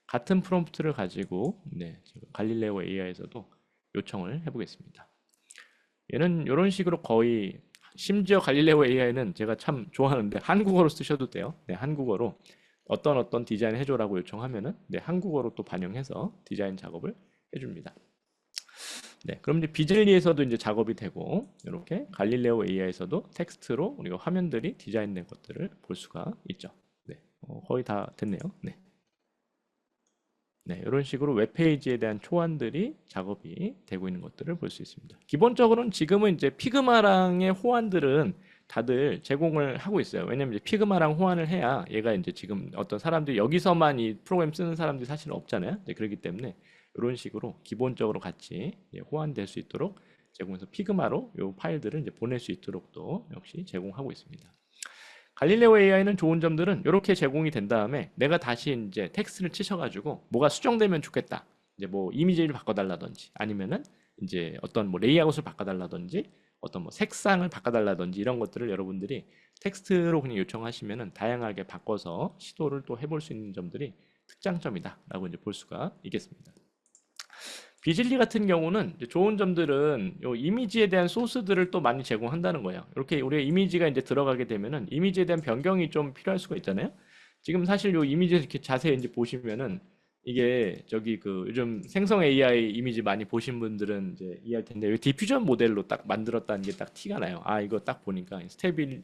같은 프롬프트를 가지고 네, 제가 갈릴레오 AI에서도 요청을 해보겠습니다. 얘는 이런 식으로 거의 심지어 갈릴레오 AI는 제가 참 좋아하는데 한국어로 쓰셔도 돼요. 네, 한국어로 어떤 디자인 해줘라고 요청하면은 네, 한국어로 또 반영해서 디자인 작업을 해줍니다. 네, 그럼 이제 비즐리에서도 이제 작업이 되고 이렇게 갈릴레오 AI에서도 텍스트로 우리가 화면들이 디자인된 것들을 볼 수가 있죠. 네, 거의 다 됐네요. 네. 네, 이런 식으로 웹페이지에 대한 초안들이 작업이 되고 있는 것들을 볼 수 있습니다. 기본적으로는 지금은 이제 피그마랑의 호환들은 다들 제공을 하고 있어요. 왜냐면 이제 피그마랑 호환을 해야 얘가 이제 지금 어떤 사람들이 여기서만 이 프로그램 쓰는 사람들이 사실 없잖아요. 네, 그렇기 때문에 이런 식으로 기본적으로 같이 호환될 수 있도록 제공해서 피그마로 이 파일들을 이제 보낼 수 있도록도 역시 제공하고 있습니다. 갈릴레오 AI는 좋은 점들은 이렇게 제공이 된 다음에 내가 다시 이제 텍스트를 치셔가지고 뭐가 수정되면 좋겠다. 이제 뭐 이미지를 바꿔달라든지 아니면은 이제 어떤 뭐 레이아웃을 바꿔달라든지 어떤 뭐 색상을 바꿔달라든지 이런 것들을 여러분들이 텍스트로 그냥 요청하시면은 다양하게 바꿔서 시도를 또 해볼 수 있는 점들이 특장점이다라고 이제 볼 수가 있겠습니다. 비즐리 같은 경우는 이제 좋은 점들은 요 이미지에 대한 소스들을 또 많이 제공한다는 거예요. 이렇게 우리가 이미지가 이제 들어가게 되면은 이미지에 대한 변경이 좀 필요할 수가 있잖아요. 지금 사실 요 이미지 이렇게 자세히 이제 보시면은 이게 저기 그 요즘 생성 AI 이미지 많이 보신 분들은 이제 이해할 텐데 이 디퓨전 모델로 딱 만들었다는 게 딱 티가 나요. 아 이거 딱 보니까 스테이빌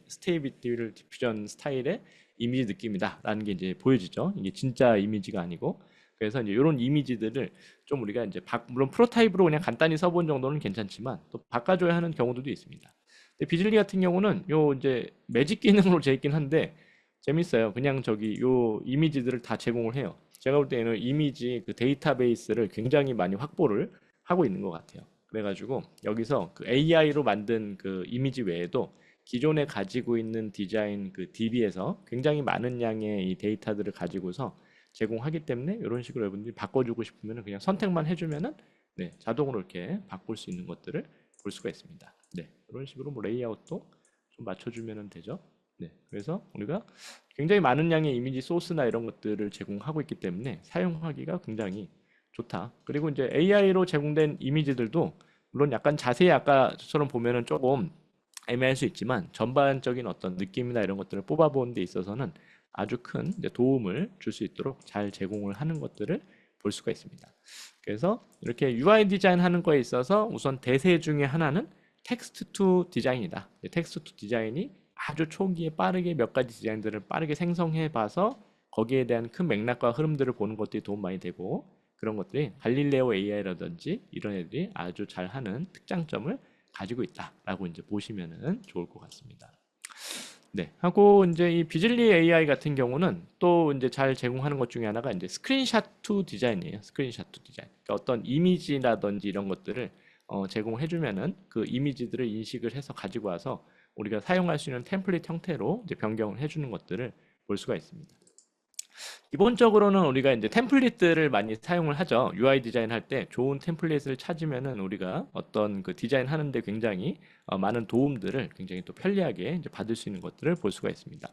디퓨전 스타일의 이미지 느낌이다라는 게 이제 보여지죠. 이게 진짜 이미지가 아니고 그래서 이제 이런 이미지들을 좀 우리가 이제 물론 프로타입으로 그냥 간단히 써본 정도는 괜찮지만 또 바꿔줘야 하는 경우들도 있습니다. 근데 비즐리 같은 경우는 요 이제 매직 기능으로 돼 있긴 한데 재밌어요. 그냥 저기 요 이미지들을 다 제공을 해요. 제가 볼 때는 이미지 그 데이터베이스를 굉장히 많이 확보를 하고 있는 것 같아요. 그래가지고 여기서 그 AI로 만든 그 이미지 외에도 기존에 가지고 있는 디자인 그 DB에서 굉장히 많은 양의 이 데이터들을 가지고서 제공하기 때문에 이런 식으로 여러분들이 바꿔주고 싶으면 그냥 선택만 해주면은 네, 자동으로 이렇게 바꿀 수 있는 것들을 볼 수가 있습니다. 네, 이런 식으로 뭐 레이아웃도 좀 맞춰주면 되죠. 네, 그래서 우리가 굉장히 많은 양의 이미지 소스나 이런 것들을 제공하고 있기 때문에 사용하기가 굉장히 좋다. 그리고 이제 AI로 제공된 이미지들도 물론 약간 자세히 아까처럼 보면은 조금 애매할 수 있지만 전반적인 어떤 느낌이나 이런 것들을 뽑아보는 데 있어서는 아주 큰 이제 도움을 줄 수 있도록 잘 제공을 하는 것들을 볼 수가 있습니다. 그래서 이렇게 UI 디자인 하는 거에 있어서 우선 대세 중에 하나는 텍스트 투 디자인이다. 텍스트 투 디자인이 아주 초기에 빠르게 몇 가지 디자인들을 빠르게 생성해 봐서 거기에 대한 큰 맥락과 흐름들을 보는 것들이 도움 많이 되고, 그런 것들이 갈릴레오 AI라든지 이런 애들이 아주 잘하는 특장점을 가지고 있다라고 이제 보시면은 좋을 것 같습니다. 네, 하고 이제 이 비즐리 AI 같은 경우는 또 이제 잘 제공하는 것 중에 하나가 이제 스크린샷 투 디자인이에요. 스크린샷 투 디자인. 그러니까 어떤 이미지라든지 이런 것들을 제공해주면은 그 이미지들을 인식을 해서 가지고 와서 우리가 사용할 수 있는 템플릿 형태로 이제 변경을 해주는 것들을 볼 수가 있습니다. 기본적으로는 우리가 이제 템플릿들을 많이 사용을 하죠. UI 디자인 할 때 좋은 템플릿을 찾으면은 우리가 어떤 그 디자인 하는데 굉장히 많은 도움들을 굉장히 또 편리하게 이제 받을 수 있는 것들을 볼 수가 있습니다.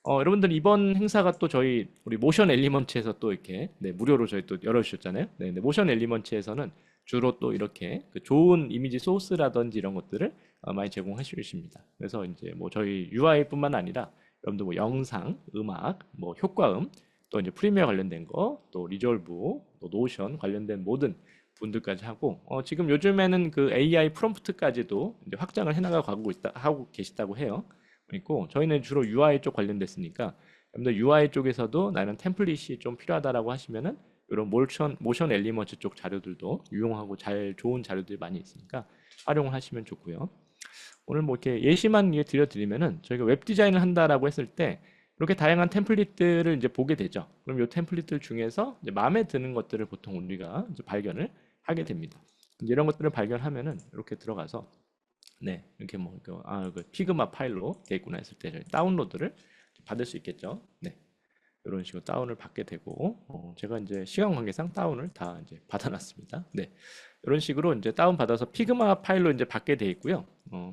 여러분들 이번 행사가 또 저희 우리 모션 엘리먼트에서 또 이렇게 무료로 저희 또 열어주셨잖아요. 모션 엘리먼트에서는 주로 또 이렇게 그 좋은 이미지 소스라든지 이런 것들을 많이 제공해 주십니다. 그래서 이제 뭐 저희 UI뿐만 아니라 여러분들 뭐 영상, 음악, 뭐 효과음, 또 이제 프리미어 관련된 거, 또 리졸브, 또 노션 관련된 모든 분들까지 하고, 지금 요즘에는 그 AI 프롬프트까지도 이제 확장을 해나가고 하고 계시다고 해요. 있고, 저희는 주로 UI 쪽 관련됐으니까 여러분들 UI 쪽에서도 나는 템플릿이 좀 필요하다라고 하시면은 이런 모션 엘리먼트 쪽 자료들도 유용하고 잘 좋은 자료들이 많이 있으니까 활용을 하시면 좋고요. 오늘 뭐 이렇게 예시만 드려드리면은 저희가 웹 디자인을 한다라고 했을 때 이렇게 다양한 템플릿들을 이제 보게 되죠. 그럼 이 템플릿들 중에서 이제 마음에 드는 것들을 보통 우리가 이제 발견을 하게 됩니다. 이제 이런 것들을 발견하면은 이렇게 들어가서 이렇게 뭐 그 피그마 파일로 돼 있구나 했을 때 다운로드를 받을 수 있겠죠. 이런 식으로 다운을 받게 되고, 제가 이제 시간 관계상 다운을 다 이제 받아놨습니다. 이런 식으로 이제 다운 받아서 피그마 파일로 이제 받게 돼 있고요.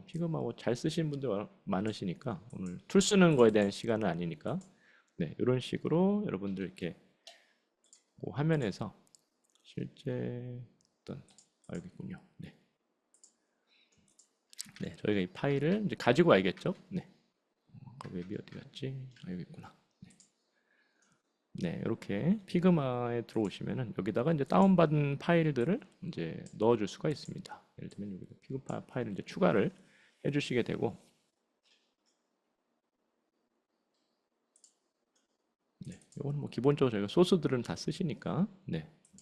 피그마 뭐 잘 쓰시는 분들 많으시니까 오늘 툴 쓰는 거에 대한 시간은 아니니까, 이런 식으로 여러분들 이렇게 뭐 화면에서 실제 어떤 여기 있군요. 저희가 이 파일을 이제 가지고 와야겠죠. 웹이 어디 갔지? 여기 있구나. 이렇게 피그마에 들어오시면은 여기다가 이제 다운받은 파일들을 이제 넣어줄 수가 있습니다. 예를 들면 여기 피그마 파일을 이제 추가를 해주시게 되고, 이거는 뭐 기본적으로 저희가 소스들은 다 쓰시니까,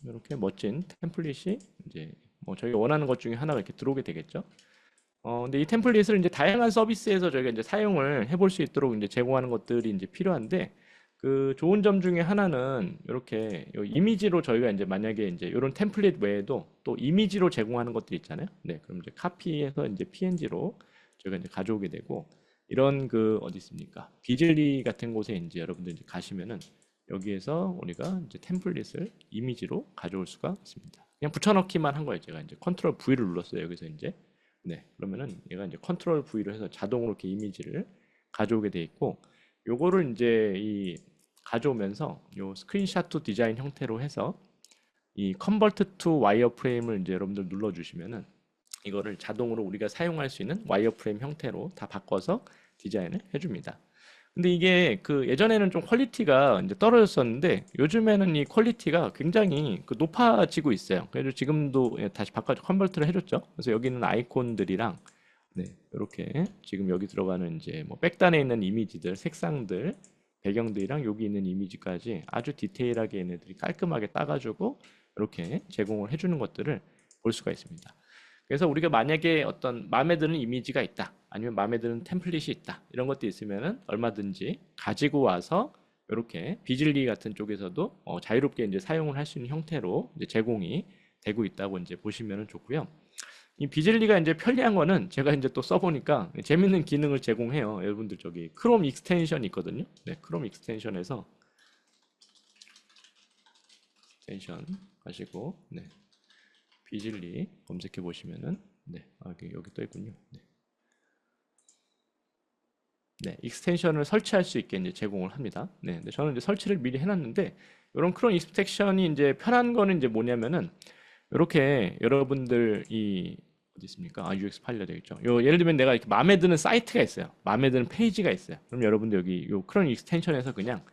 이렇게 멋진 템플릿이 이제 뭐 저희가 원하는 것 중에 하나가 이렇게 들어오게 되겠죠. 근데 이 템플릿을 이제 다양한 서비스에서 저희가 이제 사용을 해볼 수 있도록 이제 제공하는 것들이 이제 필요한데, 그 좋은 점 중에 하나는 이렇게 요 이미지로 저희가 이제 만약에 이제 이런 템플릿 외에도 또 이미지로 제공하는 것들이 있잖아요. 그럼 이제 카피해서 이제 PNG로 저희가 이제 가져오게 되고, 이런 그 어디 있습니까? 비즐리 같은 곳에 이제 여러분들 이제 가시면은 여기에서 우리가 이제 템플릿을 이미지로 가져올 수가 있습니다. 그냥 붙여넣기만 한 거예요. 제가 이제 컨트롤 V를 눌렀어요. 여기서 이제 그러면은 얘가 이제 컨트롤 V로 해서 자동으로 이렇게 이미지를 가져오게 돼 있고, 요거를 이제 이 가져오면서 요 스크린샷 투 디자인 형태로 해서 이 컨버트 투 와이어프레임을 이제 여러분들 눌러 주시면은 이거를 자동으로 우리가 사용할 수 있는 와이어프레임 형태로 다 바꿔서 디자인을 해줍니다. 근데 이게 그 예전에는 좀 퀄리티가 이제 떨어졌었는데 요즘에는 이 퀄리티가 굉장히 그 높아지고 있어요. 그래서 지금도 다시 바꿔 컨버트를 해줬죠. 그래서 여기 있는 아이콘들이랑 이렇게 지금 여기 들어가는 이제 뭐 백단에 있는 이미지들, 색상들, 배경들이랑 여기 있는 이미지까지 아주 디테일하게 얘네들이 깔끔하게 따가지고 이렇게 제공을 해주는 것들을 볼 수가 있습니다. 그래서 우리가 만약에 어떤 마음에 드는 이미지가 있다, 아니면 마음에 드는 템플릿이 있다, 이런 것도 있으면은 얼마든지 가지고 와서 이렇게 비즐리 같은 쪽에서도 자유롭게 이제 사용을 할 수 있는 형태로 이제 제공이 되고 있다고 이제 보시면 좋고요. 이 비즐리가 이제 편리한 거는 제가 이제 또 써보니까 재밌는 기능을 제공해요. 여러분들 저기 크롬 익스텐션이 있거든요. 크롬 익스텐션에서 익스텐션 가시고 비즐리 검색해 보시면은 여기 떠 있군요. 익스텐션을 설치할 수 있게 이제 제공을 합니다. 근데 저는 이제 설치를 미리 해놨는데 이런 크롬 익스텐션이 이제 편한 거는 이제 뭐냐면은 이렇게 여러분들 이 어디 있습니까? 아, UX 파일러 되어 있죠. 요 예를 들면 내가 이렇게 마음에 드는 사이트가 있어요. 마음에 드는 페이지가 있어요. 그럼 여러분들 여기 요 크롬 익스텐션에서 그냥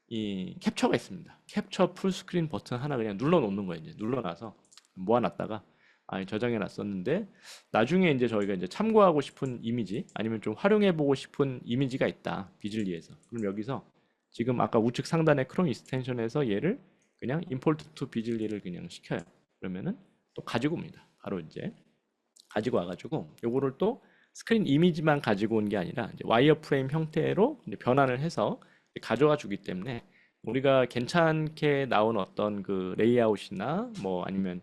이 캡처가 있습니다. 캡처 풀스크린 버튼 하나 그냥 눌러 놓는 거예요. 이제 눌러놔서 모아놨다가 저장해 놨었는데 나중에 이제 저희가 이제 참고하고 싶은 이미지 아니면 좀 활용해 보고 싶은 이미지가 있다. 비즐리에서. 그럼 여기서 지금 아까 우측 상단의 크롬 익스텐션에서 얘를 그냥 임포트 투 비즐리를 그냥 시켜요. 그러면은 또 가지고 옵니다. 바로 이제 가지고 와가지고 요거를 또 스크린 이미지만 가지고 온 게 아니라 이제 와이어프레임 형태로 이제 변환을 해서 가져와 주기 때문에 우리가 괜찮게 나온 어떤 그 레이아웃이나 뭐 아니면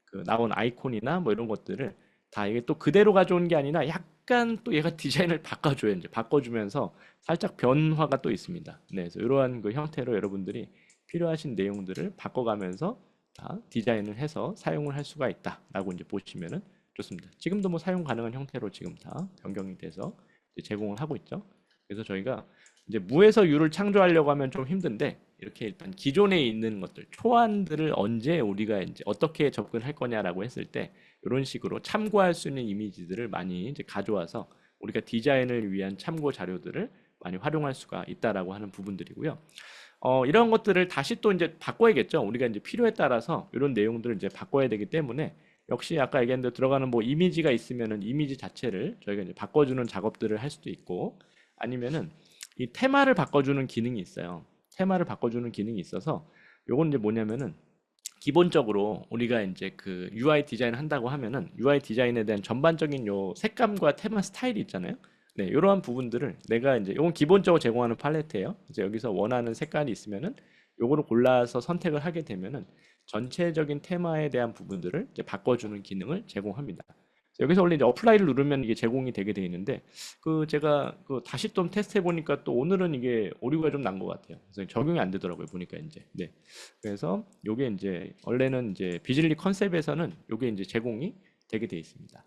그 나온 아이콘이나 뭐 이런 것들을 다 이게 또 그대로 가져온 게 아니라 약간 또 얘가 디자인을 바꿔줘요. 이제 바꿔주면서 살짝 변화가 또 있습니다. 네, 그래서 이러한 그 형태로 여러분들이 필요하신 내용들을 바꿔가면서 다 디자인을 해서 사용을 할 수가 있다라고 이제 보시면은 좋습니다. 지금도 뭐 사용 가능한 형태로 지금 다 변경이 돼서 이제 제공을 하고 있죠. 그래서 저희가 이제 무에서 유를 창조하려고 하면 좀 힘든데 이렇게 일단 기존에 있는 것들 초안들을 언제 우리가 이제 어떻게 접근할 거냐라고 했을 때 이런 식으로 참고할 수 있는 이미지들을 많이 이제 가져와서 우리가 디자인을 위한 참고 자료들을 많이 활용할 수가 있다라고 하는 부분들이고요. 이런 것들을 다시 또 이제 바꿔야겠죠. 우리가 이제 필요에 따라서 이런 내용들을 이제 바꿔야 되기 때문에 역시 아까 얘기한 대로 들어가는 뭐 이미지가 있으면은 이미지 자체를 저희가 이제 바꿔주는 작업들을 할 수도 있고 아니면은 이 테마를 바꿔주는 기능이 있어요. 테마를 바꿔주는 기능이 있어서 요건 이제 뭐냐면은 기본적으로 우리가 이제 그 UI 디자인 한다고 하면은 UI 디자인에 대한 전반적인 요 색감과 테마 스타일이 있잖아요. 네, 이러한 부분들을 내가 이제 요건 기본적으로 제공하는 팔레트예요. 이제 여기서 원하는 색깔이 있으면은 요거를 골라서 선택을 하게 되면은 전체적인 테마에 대한 부분들을 이제 바꿔주는 기능을 제공합니다. 여기서 원래 이제 어플라이를 누르면 이게 제공이 되게 돼 있는데 그 제가 그 다시 좀 테스트 해 보니까 또 오늘은 이게 오류가 좀 난 것 같아요. 그래서 적용이 안 되더라고요. 보니까 이제 네. 그래서 요게 이제 원래는 이제 비즐리 컨셉에서는 요게 이제 제공이 되게 돼 있습니다.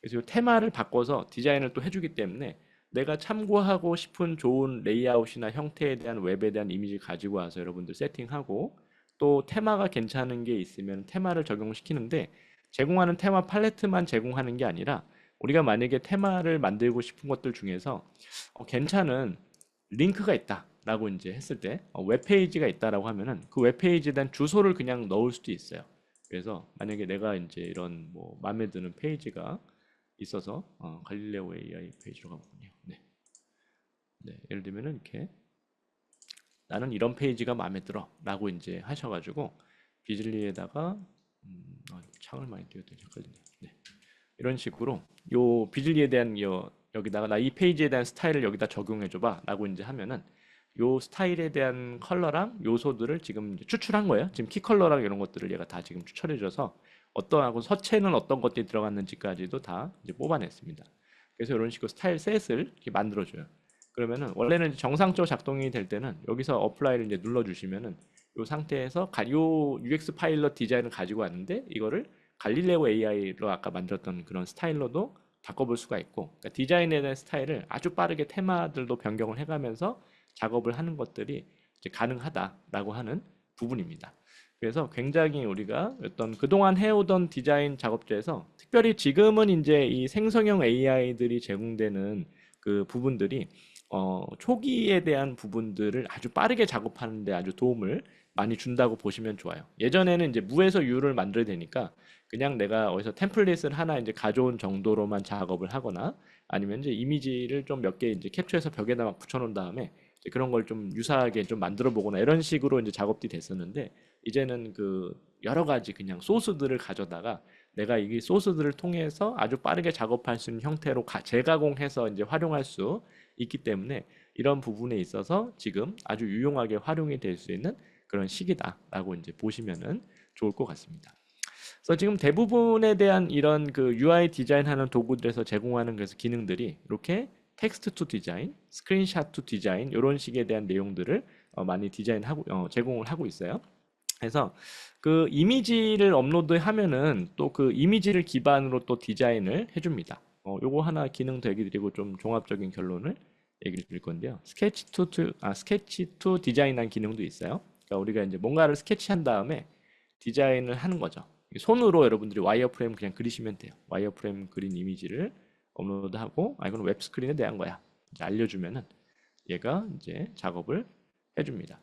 그래서 요 테마를 바꿔서 디자인을 또 해주기 때문에 내가 참고하고 싶은 좋은 레이아웃이나 형태에 대한 웹에 대한 이미지를 가지고 와서 여러분들 세팅하고 또 테마가 괜찮은 게 있으면 테마를 적용시키는데 제공하는 테마 팔레트만 제공하는 게 아니라 우리가 만약에 테마를 만들고 싶은 것들 중에서 괜찮은 링크가 있다라고 이제 했을 때 웹페이지가 있다라고 하면은 그 웹페이지에 대한 주소를 그냥 넣을 수도 있어요. 그래서 만약에 내가 이제 이런 뭐 마음에 드는 페이지가 있어서 갈릴레오 AI 페이지로 가보군요. 네. 네, 예를 들면은 이렇게 나는 이런 페이지가 마음에 들어라고 이제 하셔가지고 비즐리에다가 창을 많이 띄워도 헷갈리네요. 네. 이런 식으로 요 비즐리에 대한 여기다가 나 이 페이지에 대한 스타일을 여기다 적용해줘봐라고 이제 하면은 요 스타일에 대한 컬러랑 요소들을 지금 이제 추출한 거예요. 지금 키 컬러랑 이런 것들을 얘가 다 지금 추천해줘서 어떠하고 서체는 어떤 것들이 들어갔는지까지도 다 이제 뽑아냈습니다. 그래서 이런 식으로 스타일 셋을 이렇게 만들어줘요. 그러면은 원래는 정상적으로 작동이 될 때는 여기서 어플라이를 이제 눌러주시면은 이 상태에서 요 UX 파일럿 디자인을 가지고 왔는데 이거를 갈릴레오 AI로 아까 만들었던 그런 스타일로도 바꿔볼 수가 있고 그러니까 디자인에 대한 스타일을 아주 빠르게 테마들도 변경을 해가면서 작업을 하는 것들이 이제 가능하다라고 하는 부분입니다. 그래서 굉장히 우리가 어떤 그동안 해오던 디자인 작업자에서 특별히 지금은 이제 이 생성형 AI들이 제공되는 그 부분들이 초기에 대한 부분들을 아주 빠르게 작업하는 데 아주 도움을 많이 준다고 보시면 좋아요. 예전에는 이제 무에서 유를 만들어야 되니까 그냥 내가 어디서 템플릿을 하나 이제 가져온 정도로만 작업을 하거나 아니면 이제 이미지를 좀 몇 개 이제 캡처해서 벽에다 막 붙여놓은 다음에 이제 그런 걸 좀 유사하게 좀 만들어 보거나 이런 식으로 이제 작업들이 됐었는데 이제는 그 여러 가지 그냥 소스들을 가져다가 내가 이 소스들을 통해서 아주 빠르게 작업할 수 있는 형태로 재가공해서 이제 활용할 수 있기 때문에 이런 부분에 있어서 지금 아주 유용하게 활용이 될 수 있는 그런 시기다라고 이제 보시면은 좋을 것 같습니다. 그래서 지금 대부분에 대한 이런 그 UI 디자인하는 도구들에서 제공하는 그래서 기능들이 이렇게 텍스트 투 디자인, 스크린샷 투 디자인 이런 식에 대한 내용들을 많이 디자인하고 제공을 하고 있어요. 그래서 그 이미지를 업로드하면은 또 그 이미지를 기반으로 또 디자인을 해줍니다. 요거 하나 기능 더 얘기 드리고 좀 종합적인 결론을 얘기를 드릴 건데요. 스케치 투 디자인한 기능도 있어요. 그러니까 우리가 이제 뭔가를 스케치한 다음에 디자인을 하는 거죠. 손으로 여러분들이 와이어프레임 그냥 그리시면 돼요. 와이어프레임 그린 이미지를 업로드하고 이거는 웹 스크린에 대한 거야. 이제 알려주면은 얘가 이제 작업을 해줍니다.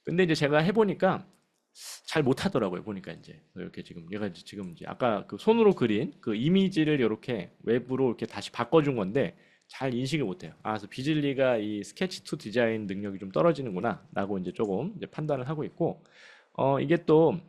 근데 이제 제가 해보니까 잘 못하더라고요. 보니까 이제 이렇게 지금 얘가 지금 이제 아까 그 손으로 그린 그 이미지를 이렇게 웹으로 이렇게 다시 바꿔준 건데 잘 인식을 못해요. 그래서 비즐리가 이 스케치 2 디자인 능력이 좀 떨어지는구나라고 이제 조금 이제 판단을 하고 있고, 이게 또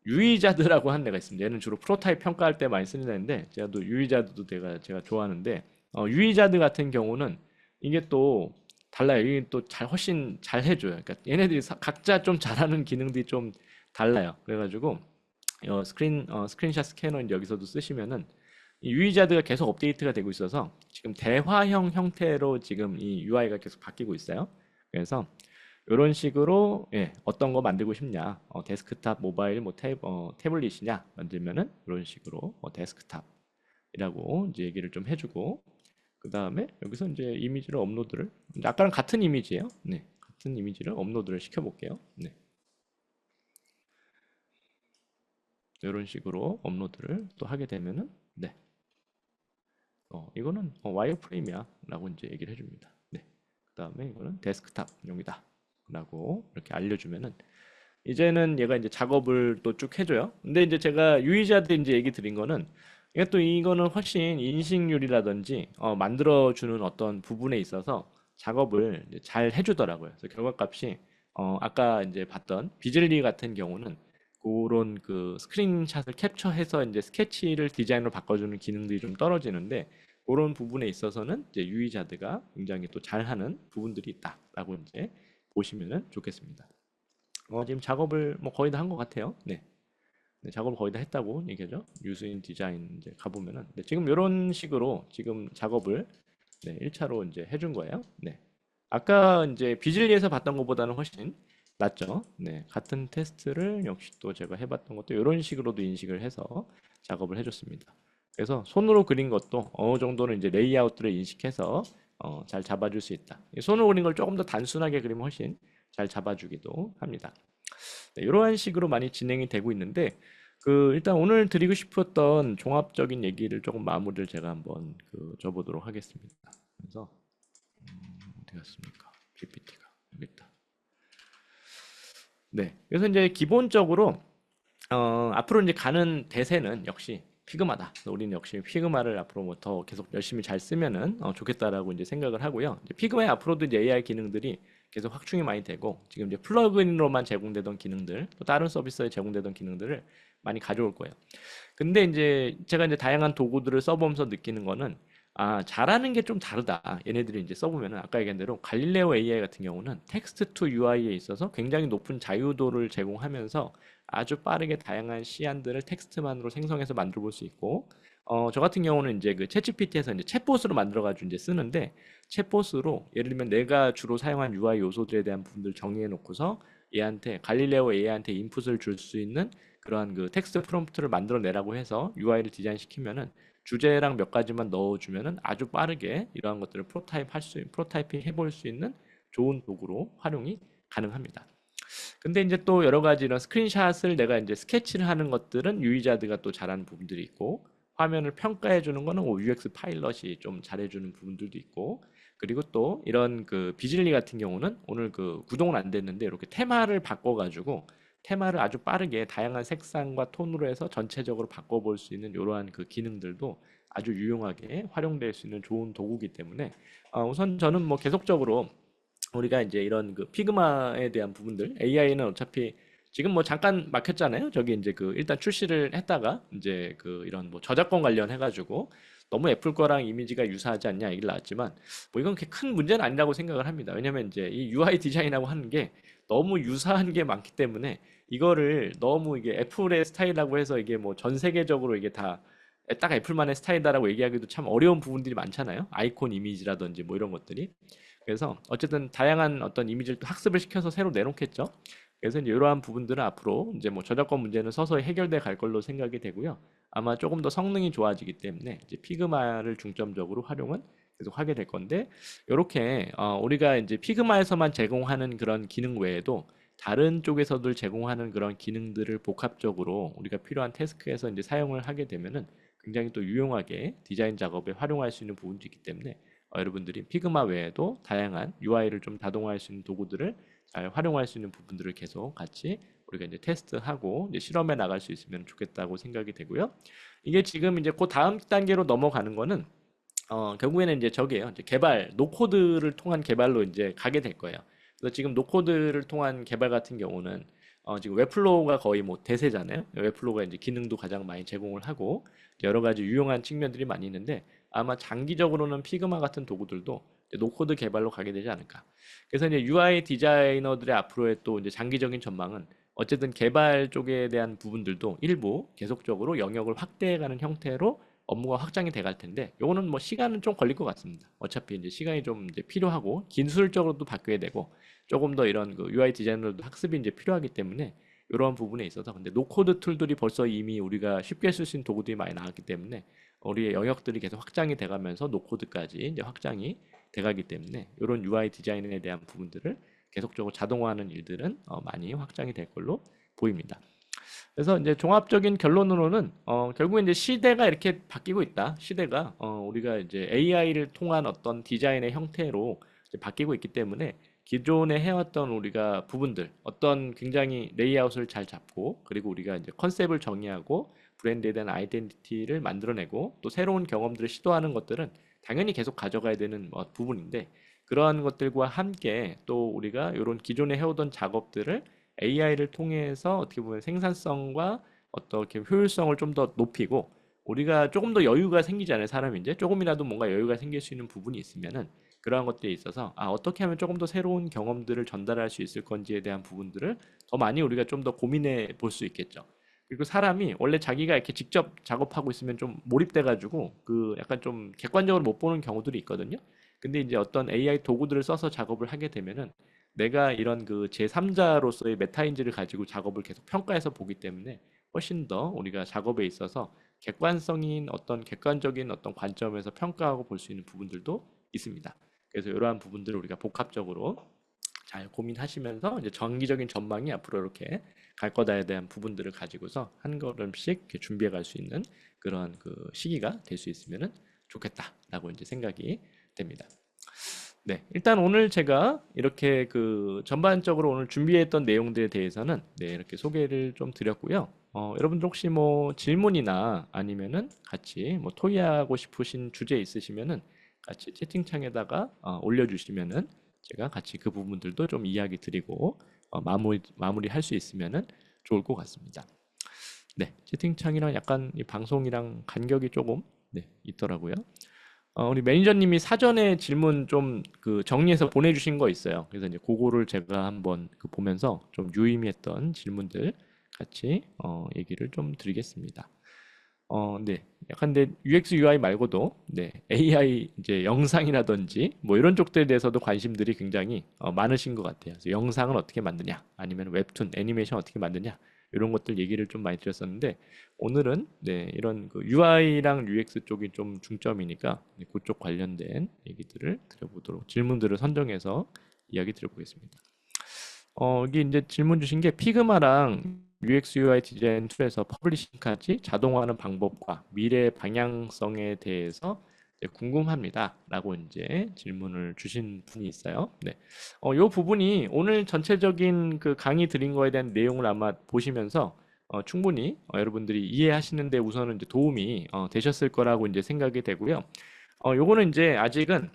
유의자드라고 하는 애가 있습니다. 얘는 주로 프로타입 평가할 때 많이 쓰는 애인데 제가 또 유의자드도 제가 좋아하는데, 유의자드 같은 경우는 이게 또 달라요. 이게 또 훨씬 잘 해줘요. 그러니까 얘네들이 각자 좀 잘하는 기능들이 좀 달라요. 그래가지고 스크린샷 스캐너 이제 여기서도 쓰시면은 이 유의자드가 계속 업데이트가 되고 있어서 지금 대화형 형태로 지금 이 UI가 계속 바뀌고 있어요. 그래서 이런 식으로 어떤 거 만들고 싶냐, 데스크탑, 모바일, 뭐 태블릿이냐 만들면은 이런 식으로 데스크탑이라고 이제 얘기를 좀 해주고, 그 다음에 여기서 이제 이미지를 업로드를 이제 아까랑 같은 이미지예요. 네, 같은 이미지를 업로드를 시켜볼게요. 네, 이런 식으로 업로드를 또 하게 되면은 네, 이거는 와이어프레임이야라고 이제 얘기를 해줍니다. 네, 그 다음에 이거는 데스크탑용이다라고 이렇게 알려주면은 이제는 얘가 이제 작업을 또 쭉 해줘요. 근데 이제 제가 유의자들 이제 얘기 드린 거는 이게 또 이거는 훨씬 인식률이라든지 만들어주는 어떤 부분에 있어서 작업을 이제 잘 해주더라고요. 그래서 결과값이 아까 이제 봤던 비즐리 같은 경우는 그런 그 스크린샷을 캡처해서 이제 스케치를 디자인으로 바꿔주는 기능들이 좀 떨어지는데, 그런 부분에 있어서는 이제 유의자드가 굉장히 또 잘하는 부분들이 있다라고 이제 보시면은 좋겠습니다. 지금 작업을 뭐 거의 다 한 것 같아요. 네. 네, 작업을 거의 다 했다고 얘기하죠. 유스인 디자인 이제 가보면은 지금 이런 식으로 지금 작업을 1차로 이제 해준 거예요. 네. 아까 이제 비즐리에서 봤던 것보다는 훨씬 낫죠. 네. 같은 테스트를 역시 또 제가 해봤던 것도 이런 식으로도 인식을 해서 작업을 해줬습니다. 그래서 손으로 그린 것도 어느 정도는 이제 레이아웃들을 인식해서 잘 잡아줄 수 있다. 손으로 그린 걸 조금 더 단순하게 그리면 훨씬 잘 잡아주기도 합니다. 네, 이러한 식으로 많이 진행이 되고 있는데, 일단 오늘 드리고 싶었던 종합적인 얘기를 조금 마무리를 제가 한번 줘보도록 하겠습니다. 그래서 어디 갔습니까? PPT가 여기 있다. 네, 그래서 이제 기본적으로 앞으로 이제 가는 대세는 역시 피그마다. 우리는 역시 피그마를 앞으로 뭐 더 계속 열심히 잘 쓰면은 좋겠다라고 이제 생각을 하고요. 이제 피그마의 앞으로도 이제 AI 기능들이 계속 확충이 많이 되고, 지금 이제 플러그인으로만 제공되던 기능들, 또 다른 서비스에 제공되던 기능들을 많이 가져올 거예요. 근데 이제 제가 이제 다양한 도구들을 써보면서 느끼는 거는 잘하는 게 좀 다르다. 얘네들이 이제 써보면은 아까 얘기한 대로 갈릴레오 AI 같은 경우는 텍스트 투 UI에 있어서 굉장히 높은 자유도를 제공하면서 아주 빠르게 다양한 시안들을 텍스트만으로 생성해서 만들어 볼 수 있고, 저 같은 경우는 이제 그 챗GPT에서 이제 챗봇으로 만들어 가지고 이제 쓰는데, 챗봇으로 예를 들면 내가 주로 사용한 UI 요소들에 대한 부분들 정의해 놓고서 얘한테 갈릴레오 AI한테 인풋을 줄 수 있는 그러한 그 텍스트 프롬프트를 만들어 내라고 해서 UI를 디자인 시키면은 주제랑 몇 가지만 넣어주면은 아주 빠르게 이러한 것들을 프로타이핑 해볼 수 있는 좋은 도구로 활용이 가능합니다. 근데 이제 또 여러 가지 이런 스크린샷을 내가 이제 스케치를 하는 것들은 유의자드가 또 잘하는 부분들이 있고, 화면을 평가해 주는 거는 UX 파일럿이 좀 잘해주는 부분들도 있고, 그리고 또 이런 그 비즐리 같은 경우는 오늘 구동은 안 됐는데 이렇게 테마를 바꿔가지고 테마를 아주 빠르게 다양한 색상과 톤으로 해서 전체적으로 바꿔볼 수 있는 이러한 그 기능들도 아주 유용하게 활용될 수 있는 좋은 도구이기 때문에 우선 저는 뭐 계속적으로 우리가 이제 이런 그 피그마에 대한 부분들, AI는 어차피 지금 뭐 잠깐 막혔잖아요. 저기 이제 일단 출시를 했다가 이제 이런 뭐 저작권 관련해 가지고 너무 애플 거랑 이미지가 유사하지 않냐 얘기를 나왔지만, 뭐 이건 그렇게 큰 문제는 아니라고 생각을 합니다. 왜냐면 이제 이 UI 디자인이라고 하는 게 너무 유사한 게 많기 때문에 이거를 너무 이게 애플의 스타일이라고 해서 이게 뭐 전 세계적으로 이게 다 딱 애플만의 스타일이다라고 얘기하기도 참 어려운 부분들이 많잖아요. 아이콘 이미지라든지 뭐 이런 것들이. 그래서 어쨌든 다양한 어떤 이미지를 또 학습을 시켜서 새로 내놓겠죠. 그래서 이제 이러한 부분들은 앞으로 이제 뭐 저작권 문제는 서서히 해결돼 갈 걸로 생각이 되고요. 아마 조금 더 성능이 좋아지기 때문에 이제 피그마를 중점적으로 활용은 계속 하게 될 건데, 이렇게 우리가 이제 피그마에서만 제공하는 그런 기능 외에도 다른 쪽에서도 제공하는 그런 기능들을 복합적으로 우리가 필요한 태스크에서 이제 사용을 하게 되면은 굉장히 또 유용하게 디자인 작업에 활용할 수 있는 부분도 있기 때문에 여러분들이 피그마 외에도 다양한 UI를 좀 자동화할 수 있는 도구들을 잘 활용할 수 있는 부분들을 계속 같이 우리가 이제 테스트하고 이제 실험에 나갈 수 있으면 좋겠다고 생각이 되고요. 이게 지금 이제 그 다음 단계로 넘어가는 거는 결국에는 이제 저게요. 이제 개발, 노코드를 통한 개발로 이제 가게 될 거예요. 그래서 지금 노코드를 통한 개발 같은 경우는 지금 웹플로우가 거의 뭐 대세잖아요. 웹플로우가 이제 기능도 가장 많이 제공을 하고 여러 가지 유용한 측면들이 많이 있는데 아마 장기적으로는 피그마 같은 도구들도 이제 노코드 개발로 가게 되지 않을까. 그래서 이제 UI 디자이너들의 앞으로의 또 이제 장기적인 전망은 어쨌든 개발 쪽에 대한 부분들도 일부 계속적으로 영역을 확대해가는 형태로 업무가 확장이 돼갈 텐데 요거는 뭐 시간은 좀 걸릴 것 같습니다. 어차피 이제 시간이 좀 이제 필요하고 기술적으로도 바뀌어야 되고 조금 더 이런 그 UI 디자이너도 학습이 이제 필요하기 때문에 이런 부분에 있어서 근데 노코드 툴들이 벌써 이미 우리가 쉽게 쓸 수 있는 도구들이 많이 나왔기 때문에 우리의 영역들이 계속 확장이 돼가면서 노코드까지 이제 확장이 돼가기 때문에 이런 UI 디자인에 대한 부분들을 계속적으로 자동화하는 일들은 많이 확장이 될 걸로 보입니다. 그래서 이제 종합적인 결론으로는 결국에 이제 시대가 이렇게 바뀌고 있다. 시대가 우리가 이제 AI를 통한 어떤 디자인의 형태로 이제 바뀌고 있기 때문에 기존에 해왔던 우리가 부분들 어떤 굉장히 레이아웃을 잘 잡고 그리고 우리가 이제 컨셉을 정의하고 브랜드에 대한 아이덴티티를 만들어내고 또 새로운 경험들을 시도하는 것들은 당연히 계속 가져가야 되는 뭐 부분인데 그러한 것들과 함께 또 우리가 이런 기존에 해오던 작업들을 AI를 통해서 어떻게 보면 생산성과 어떻게 효율성을 좀 더 높이고 우리가 조금 더 여유가 생기잖아요. 사람이 이제 조금이라도 뭔가 여유가 생길 수 있는 부분이 있으면은 그러한 것들에 있어서 어떻게 하면 조금 더 새로운 경험들을 전달할 수 있을 건지에 대한 부분들을 더 많이 우리가 좀 더 고민해 볼 수 있겠죠. 그리고 사람이 원래 자기가 이렇게 직접 작업하고 있으면 좀 몰입돼 가지고 그 약간 좀 객관적으로 못 보는 경우들이 있거든요. 근데 이제 어떤 AI 도구들을 써서 작업을 하게 되면은 내가 이런 그 제3자로서의 메타인지를 가지고 작업을 계속 평가해서 보기 때문에 훨씬 더 우리가 작업에 있어서 객관성인 어떤 객관적인 어떤 관점에서 평가하고 볼 수 있는 부분들도 있습니다. 그래서 이러한 부분들을 우리가 복합적으로 잘 고민하시면서 이제 장기적인 전망이 앞으로 이렇게 갈 거다에 대한 부분들을 가지고서 한 걸음씩 이렇게 준비해 갈 수 있는 그런 그 시기가 될 수 있으면은 좋겠다라고 이제 생각이 됩니다. 네, 일단 오늘 제가 이렇게 그 전반적으로 오늘 준비했던 내용들에 대해서는 네, 이렇게 소개를 좀 드렸고요. 여러분들 혹시 뭐 질문이나 아니면은 같이 뭐 토의하고 싶으신 주제 있으시면은 같이 채팅창에다가 올려주시면은 제가 같이 그 부분들도 좀 이야기 드리고 마무리 할 수 있으면은 좋을 것 같습니다. 네, 채팅창이랑 약간 이 방송이랑 간격이 조금 네, 있더라고요. 우리 매니저님이 사전에 질문 좀 그 정리해서 보내주신 거 있어요. 그래서 이제 그거를 제가 한번 그 보면서 좀 유의미했던 질문들 같이 얘기를 좀 드리겠습니다. 네. 약간 근데 UX UI 말고도 네, AI 이제 영상이라든지 뭐 이런 쪽들에 대해서도 관심들이 굉장히 많으신 것 같아요. 그래서 영상을 어떻게 만드냐, 아니면 웹툰, 애니메이션 어떻게 만드냐 이런 것들 얘기를 좀 많이 드렸었는데 오늘은 네, 이런 그 UI랑 UX 쪽이 좀 중점이니까 네, 그쪽 관련된 얘기들을 드려보도록 질문들을 선정해서 이야기 드려보겠습니다. 이게 이제 질문 주신 게 피그마랑 UX UI 디자인 툴에서 퍼블리싱까지 자동화하는 방법과 미래 방향성에 대해서 이제 궁금합니다라고 이제 질문을 주신 분이 있어요. 네. 요 부분이 오늘 전체적인 그 강의 드린 거에 대한 내용을 아마 보시면서 충분히 여러분들이 이해하시는데 우선은 이제 도움이 되셨을 거라고 이제 생각이 되고요. 요거는 이제 아직은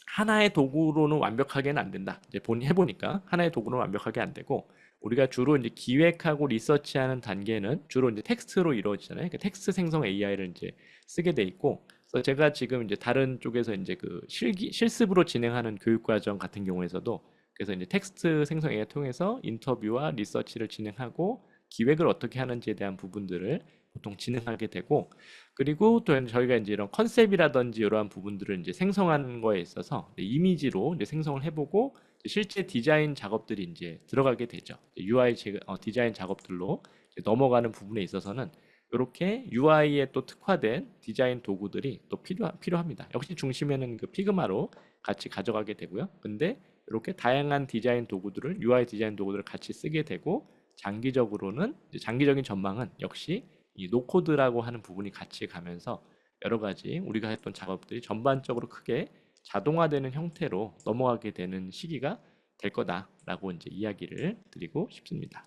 하나의 도구로는 완벽하게는 안 된다. 이제 해보니까 하나의 도구로는 완벽하게 안 되고 우리가 주로 이제 기획하고 리서치하는 단계는 주로 이제 텍스트로 이루어지잖아요. 그러니까 텍스트 생성 AI를 이제 쓰게 돼 있고, 그래서 제가 지금 이제 다른 쪽에서 이제 그 실습으로 진행하는 교육 과정 같은 경우에서도 그래서 이제 텍스트 생성 AI 통해서 인터뷰와 리서치를 진행하고 기획을 어떻게 하는지에 대한 부분들을 보통 진행하게 되고 그리고 또 저희가 이제 이런 컨셉이라든지 이러한 부분들을 이제 생성하는 거에 있어서 이미지로 이제 생성을 해보고 실제 디자인 작업들이 이제 들어가게 되죠. UI 디자인 작업들로 이제 넘어가는 부분에 있어서는 이렇게 UI에 또 특화된 디자인 도구들이 또 필요합니다. 역시 중심에는 그 피그마로 같이 가져가게 되고요. 근데 이렇게 다양한 디자인 도구들을 UI 디자인 도구들을 같이 쓰게 되고 장기적으로는 이제 장기적인 전망은 역시 이 노코드라고 하는 부분이 같이 가면서 여러 가지 우리가 했던 작업들이 전반적으로 크게 자동화되는 형태로 넘어가게 되는 시기가 될 거다라고 이제 이야기를 드리고 싶습니다.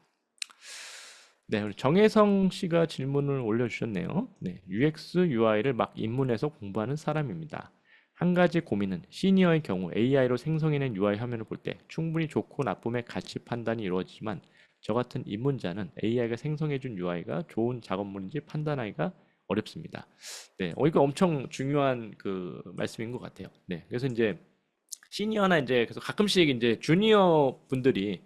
네, 우리 정혜성 씨가 질문을 올려주셨네요. 네, UX, UI를 막 입문해서 공부하는 사람입니다. 한 가지 고민은 시니어의 경우 AI로 생성해낸 UI 화면을 볼 때 충분히 좋고 나쁨의 가치 판단이 이루어지지만 저 같은 입문자는 AI가 생성해준 UI가 좋은 작업물인지 판단하기가 어렵습니다. 네, 이거 엄청 중요한 그 말씀인 것 같아요. 네, 그래서 이제 시니어나 이제 그래서 가끔씩 이제 주니어 분들이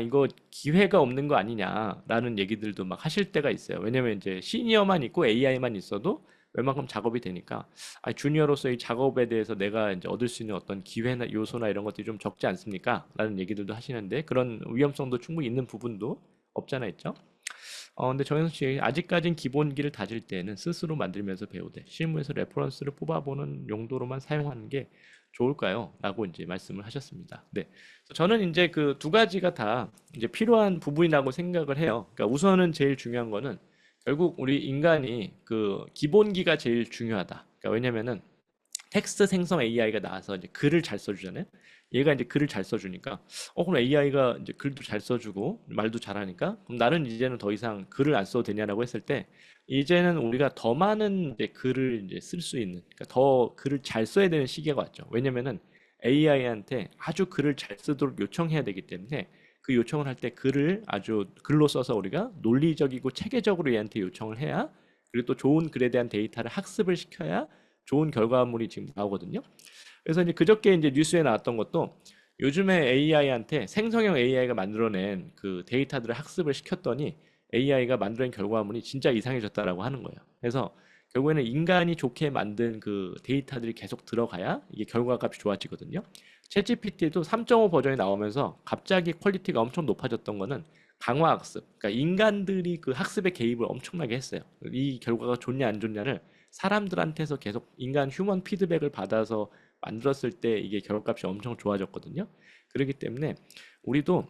이거 기회가 없는 거 아니냐라는 얘기들도 막 하실 때가 있어요. 왜냐면 이제 시니어만 있고 AI만 있어도 웬만큼 작업이 되니까 주니어로서 이 작업에 대해서 내가 이제 얻을 수 있는 어떤 기회나 요소나 이런 것들이 좀 적지 않습니까? 라는 얘기들도 하시는데 그런 위험성도 충분히 있는 부분도 없잖아 있죠? 근데 정현석 씨 아직까진 기본기를 다질 때는 스스로 만들면서 배우되 실무에서 레퍼런스를 뽑아보는 용도로만 사용하는 게 좋을까요? 라고 이제 말씀을 하셨습니다. 네. 저는 이제 그 두 가지가 다 이제 필요한 부분이라고 생각을 해요. 그러니까 우선은 제일 중요한 거는 결국 우리 인간이 그 기본기가 제일 중요하다. 그러니까 왜냐면은 텍스트 생성 AI가 나와서 이제 글을 잘 써주잖아요. 얘가 이제 글을 잘 써주니까, 그럼 AI가 이제 글도 잘 써주고 말도 잘하니까, 그럼 나는 이제는 더 이상 글을 안 써도 되냐라고 했을 때, 이제는 우리가 더 많은 이제 글을 이제 쓸 수 있는, 그러니까 더 글을 잘 써야 되는 시기가 왔죠. 왜냐면은 AI한테 아주 글을 잘 쓰도록 요청해야 되기 때문에 그 요청을 할 때 글을 아주 글로 써서 우리가 논리적이고 체계적으로 얘한테 요청을 해야 그리고 또 좋은 글에 대한 데이터를 학습을 시켜야 좋은 결과물이 지금 나오거든요. 그래서 이제 그저께 이제 뉴스에 나왔던 것도 요즘에 AI한테 생성형 AI가 만들어낸 그 데이터들을 학습을 시켰더니 AI가 만들어낸 결과물이 진짜 이상해졌다라고 하는 거예요. 그래서 결국에는 인간이 좋게 만든 그 데이터들이 계속 들어가야 이게 결과값이 좋아지거든요. 챗GPT도 3.5 버전이 나오면서 갑자기 퀄리티가 엄청 높아졌던 거는 강화 학습, 그러니까 인간들이 그 학습에 개입을 엄청나게 했어요. 이 결과가 좋냐 안 좋냐를 사람들한테서 계속 인간 휴먼 피드백을 받아서 만들었을 때 이게 결과값이 엄청 좋아졌거든요. 그렇기 때문에 우리도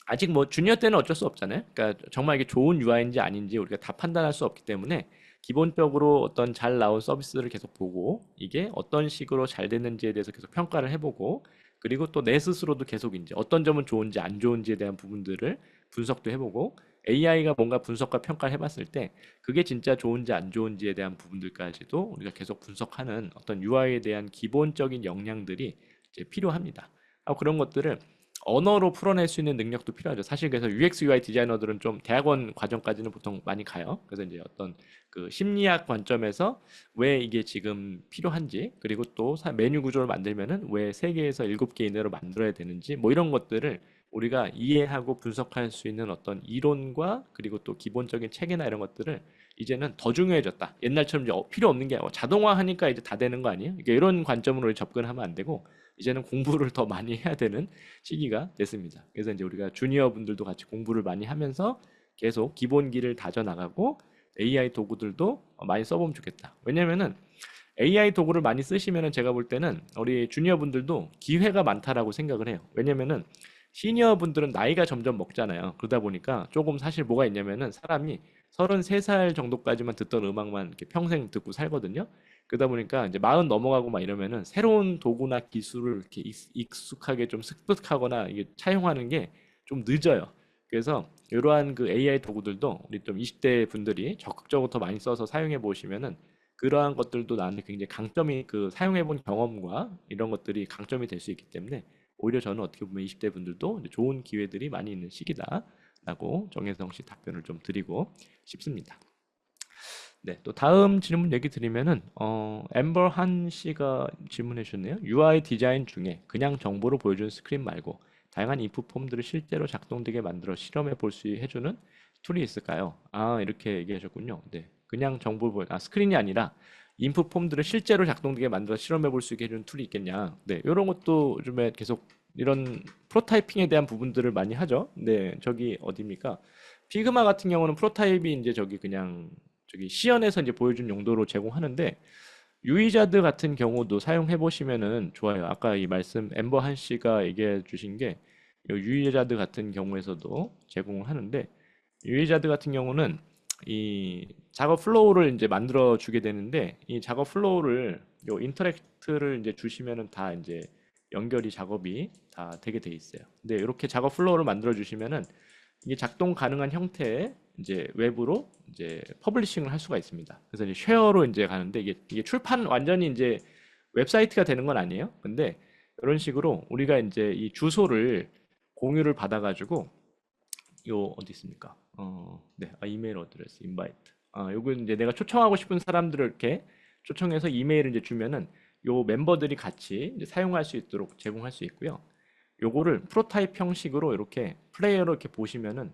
아직 뭐 주니어 때는 어쩔 수 없잖아요. 그러니까 정말 이게 좋은 UI인지 아닌지 우리가 다 판단할 수 없기 때문에 기본적으로 어떤 잘 나온 서비스를 계속 보고 이게 어떤 식으로 잘 됐는지에 대해서 계속 평가를 해보고 그리고 또 내 스스로도 계속 이제 어떤 점은 좋은지 안 좋은지에 대한 부분들을 분석도 해보고 AI가 뭔가 분석과 평가를 해봤을 때 그게 진짜 좋은지 안 좋은지에 대한 부분들까지도 우리가 계속 분석하는 어떤 UI에 대한 기본적인 역량들이 이제 필요합니다. 그런 것들을 언어로 풀어낼 수 있는 능력도 필요하죠. 사실 그래서 UX, UI 디자이너들은 좀 대학원 과정까지는 보통 많이 가요. 그래서 이제 어떤 그 심리학 관점에서 왜 이게 지금 필요한지, 그리고 또 메뉴 구조를 만들면은 왜 3개에서 7개 이내로 만들어야 되는지, 뭐 이런 것들을 우리가 이해하고 분석할 수 있는 어떤 이론과 그리고 또 기본적인 체계나 이런 것들을 이제는 더 중요해졌다. 옛날처럼 이제 필요 없는 게 자동화하니까 이제 다 되는 거 아니에요? 이게 이런 관점으로 접근하면 안 되고 이제는 공부를 더 많이 해야 되는 시기가 됐습니다. 그래서 이제 우리가 주니어 분들도 같이 공부를 많이 하면서 계속 기본기를 다져 나가고 AI 도구들도 많이 써보면 좋겠다. 왜냐면은 AI 도구를 많이 쓰시면은 제가 볼 때는 우리 주니어 분들도 기회가 많다라고 생각을 해요. 왜냐면은 시니어 분들은 나이가 점점 먹잖아요. 그러다 보니까 조금 사실 뭐가 있냐면은 사람이 33살 정도까지만 듣던 음악만 이렇게 평생 듣고 살거든요. 그러다 보니까 이제 40 넘어가고 막 이러면은 새로운 도구나 기술을 이렇게 익숙하게 좀 습득하거나 이게 차용하는 게 좀 늦어요. 그래서 이러한 그 AI 도구들도 우리 좀 20대 분들이 적극적으로 더 많이 써서 사용해 보시면은 그러한 것들도 나한테 굉장히 강점이 그 사용해 본 경험과 이런 것들이 강점이 될 수 있기 때문에 오히려 저는 어떻게 보면 20대 분들도 이제 좋은 기회들이 많이 있는 시기다라고 정혜성 씨 답변을 좀 드리고 싶습니다. 네, 또 다음 질문 얘기 드리면은 엠버 한 씨가 질문해 주셨네요. UI 디자인 중에 그냥 정보를 보여주는 스크린 말고 다양한 인풋 폼들을 실제로 작동되게 만들어 실험해 볼 수 해주는 툴이 있을까요? 이렇게 얘기하셨군요. 네, 그냥 정보를 스크린이 아니라 인풋 폼들을 실제로 작동되게 만들어 실험해 볼 수 있게 해주는 툴이 있겠냐? 네, 이런 것도 요즘에 계속 이런 프로타이핑에 대한 부분들을 많이 하죠. 네, 저기 어디입니까? 피그마 같은 경우는 프로타입이 이제 저기 그냥 저기 시연해서 이제 보여준 용도로 제공하는데 유이자드 같은 경우도 사용해 보시면은 좋아요. 아까 이 말씀 엠버 한 씨가 얘기해 주신 게 유이자드 같은 경우에서도 제공을 하는데, 유이자드 같은 경우는 이 작업 플로우를 이제 만들어 주게 되는데, 이 작업 플로우를 요 인터랙트를 이제 주시면은 다 이제 연결이 작업이 다 되게 돼 있어요. 근데 이렇게 작업 플로우를 만들어 주시면은 이게 작동 가능한 형태의 이제 외부로 이제 퍼블리싱을 할 수가 있습니다. 그래서 이제 쉐어로 이제 가는데, 이게 출판 완전히 이제 웹사이트가 되는 건 아니에요. 근데 이런 식으로 우리가 이제 이 주소를 공유를 받아가지고, 요 어디 있습니까? 네, 이메일 어드레스 인바이트. 요거 이제 내가 초청하고 싶은 사람들을 이렇게 초청해서 이메일을 이제 주면은 요 멤버들이 같이 이제 사용할 수 있도록 제공할 수 있고요. 요거를 프로타입 형식으로 이렇게 플레이어로 이렇게 보시면은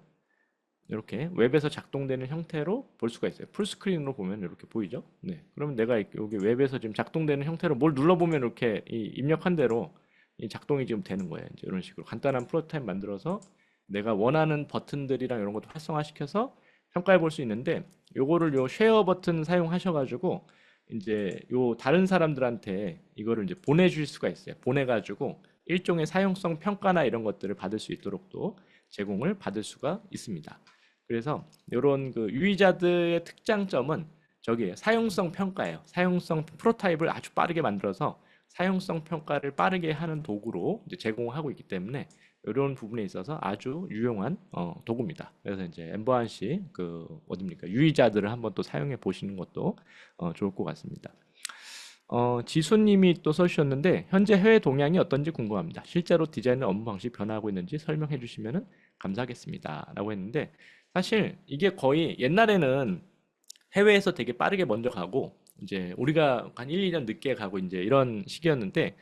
이렇게 웹에서 작동되는 형태로 볼 수가 있어요. 풀스크린으로 보면 이렇게 보이죠? 네. 그러면 내가 여기 웹에서 지금 작동되는 형태로 뭘 눌러보면 이렇게 입력한 대로 이 작동이 지금 되는 거예요. 이제 이런 식으로 간단한 프로토타입 만들어서 내가 원하는 버튼들이랑 이런 것도 활성화시켜서 평가해 볼 수 있는데, 요거를 요 쉐어 버튼 사용하셔가지고 이제 요 다른 사람들한테 이거를 이제 보내줄 수가 있어요. 보내가지고 일종의 사용성 평가나 이런 것들을 받을 수 있도록도 제공을 받을 수가 있습니다. 그래서 이런 그 유이자드의 특장점은 저기에 사용성 평가예요. 사용성 프로타입을 아주 빠르게 만들어서 사용성 평가를 빠르게 하는 도구로 이제 제공하고 있기 때문에 이런 부분에 있어서 아주 유용한 도구입니다. 그래서 이제 엠버한 씨그 어딥니까 유이자드를 한번 또 사용해 보시는 것도 좋을 것 같습니다. 지수님이 또 써주셨는데, 현재 해외 동향이 어떤지 궁금합니다. 실제로 디자인의 업무 방식 변화하고 있는지 설명해 주시면 감사하겠습니다. 라고 했는데, 사실 이게 거의 옛날에는 해외에서 되게 빠르게 먼저 가고, 이제 우리가 한 1, 2년 늦게 가고 이제 이런 시기였는데,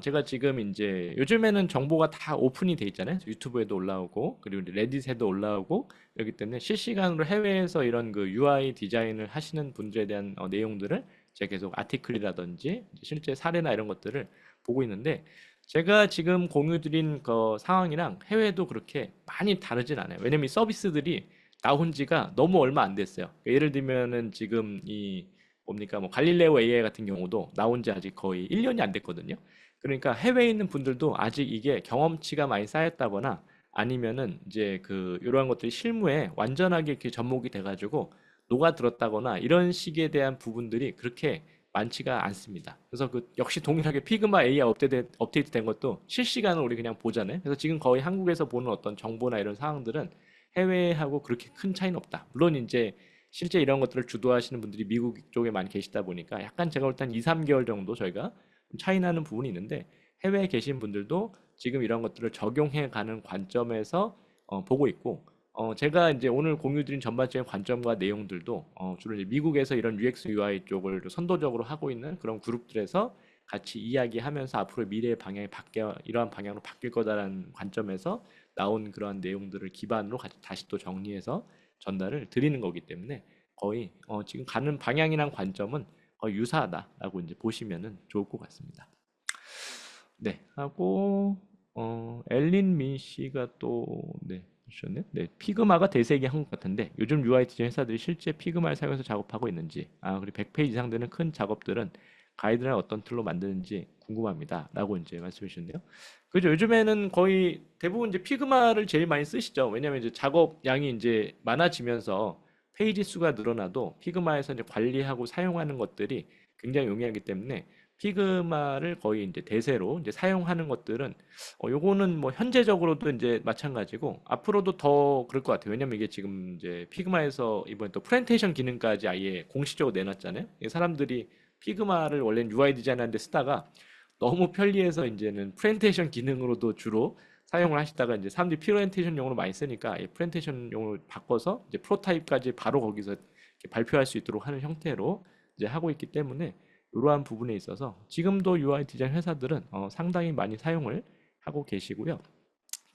제가 지금 이제 요즘에는 정보가 다 오픈이 돼 있잖아요. 유튜브에도 올라오고, 그리고 레딧에도 올라오고, 그렇기 때문에 실시간으로 해외에서 이런 그 UI 디자인을 하시는 분들에 대한 내용들을 제가 계속 아티클이라든지 실제 사례나 이런 것들을 보고 있는데, 제가 지금 공유 드린 그 상황이랑 해외도 그렇게 많이 다르진 않아요. 왜냐면 이 서비스들이 나온 지가 너무 얼마 안 됐어요. 그러니까 예를 들면은 지금 이 뭡니까 뭐 갈릴레오 AI 같은 경우도 나온 지 아직 거의 1년이 안 됐거든요. 그러니까 해외에 있는 분들도 아직 이게 경험치가 많이 쌓였다거나 아니면은 이제 그 이러한 것들이 실무에 완전하게 이렇게 접목이 돼가지고 녹아들었다거나 이런 식에 대한 부분들이 그렇게 많지가 않습니다. 그래서 그 역시 동일하게 피그마 AI 업데이트 된 것도 실시간으로 우리 그냥 보잖아요. 그래서 지금 거의 한국에서 보는 어떤 정보나 이런 상황들은 해외하고 그렇게 큰 차이는 없다. 물론 이제 실제 이런 것들을 주도하시는 분들이 미국 쪽에 많이 계시다 보니까 약간 제가 볼 땐 2, 3개월 정도 저희가 좀 차이 나는 부분이 있는데, 해외에 계신 분들도 지금 이런 것들을 적용해 가는 관점에서 보고 있고, 제가 이제 오늘 공유드린 전반적인 관점과 내용들도 주로 이제 미국에서 이런 UX UI 쪽을 선도적으로 하고 있는 그런 그룹들에서 같이 이야기하면서 앞으로 미래의 방향이 바뀌어 이러한 방향으로 바뀔 거다라는 관점에서 나온 그러한 내용들을 기반으로 다시 또 정리해서 전달을 드리는 거기 때문에 거의 지금 가는 방향이랑 관점은 거의 유사하다라고 이제 보시면은 좋을 것 같습니다. 네, 하고 엘린 민 씨가 또 네, 주셨네. 네, 피그마가 대세이긴 한것 같은데 요즘 UI 디자인 회사들이 실제 피그마를 사용해서 작업하고 있는지, 그리고 100페이지 이상 되는 큰 작업들은 가이드라인 어떤 툴로 만드는지 궁금합니다. 라고 이제 말씀해 주셨네요. 그죠? 요즘에는 거의 대부분 이제 피그마를 제일 많이 쓰시죠. 왜냐면 이제 작업 양이 이제 많아지면서 페이지 수가 늘어나도 피그마에서 이제 관리하고 사용하는 것들이 굉장히 용이하기 때문에 피그마를 거의 이제 대세로 이제 사용하는 것들은 요거는 뭐 현재적으로도 이제 마찬가지고 앞으로도 더 그럴 것 같아요. 왜냐면 이게 지금 이제 피그마에서 이번에 또 프렌테이션 기능까지 아예 공식적으로 내놨잖아요. 이게 사람들이 피그마를 원래는 UI 디자인하는데 쓰다가 너무 편리해서 이제는 프렌테이션 기능으로도 주로 사용을 하시다가 이제 사람들이 프렌테이션용으로 많이 쓰니까 이 프렌테이션용으로 바꿔서 이제 프로타입까지 바로 거기서 이렇게 발표할 수 있도록 하는 형태로 이제 하고 있기 때문에 이러한 부분에 있어서 지금도 UI 디자인 회사들은 상당히 많이 사용을 하고 계시고요.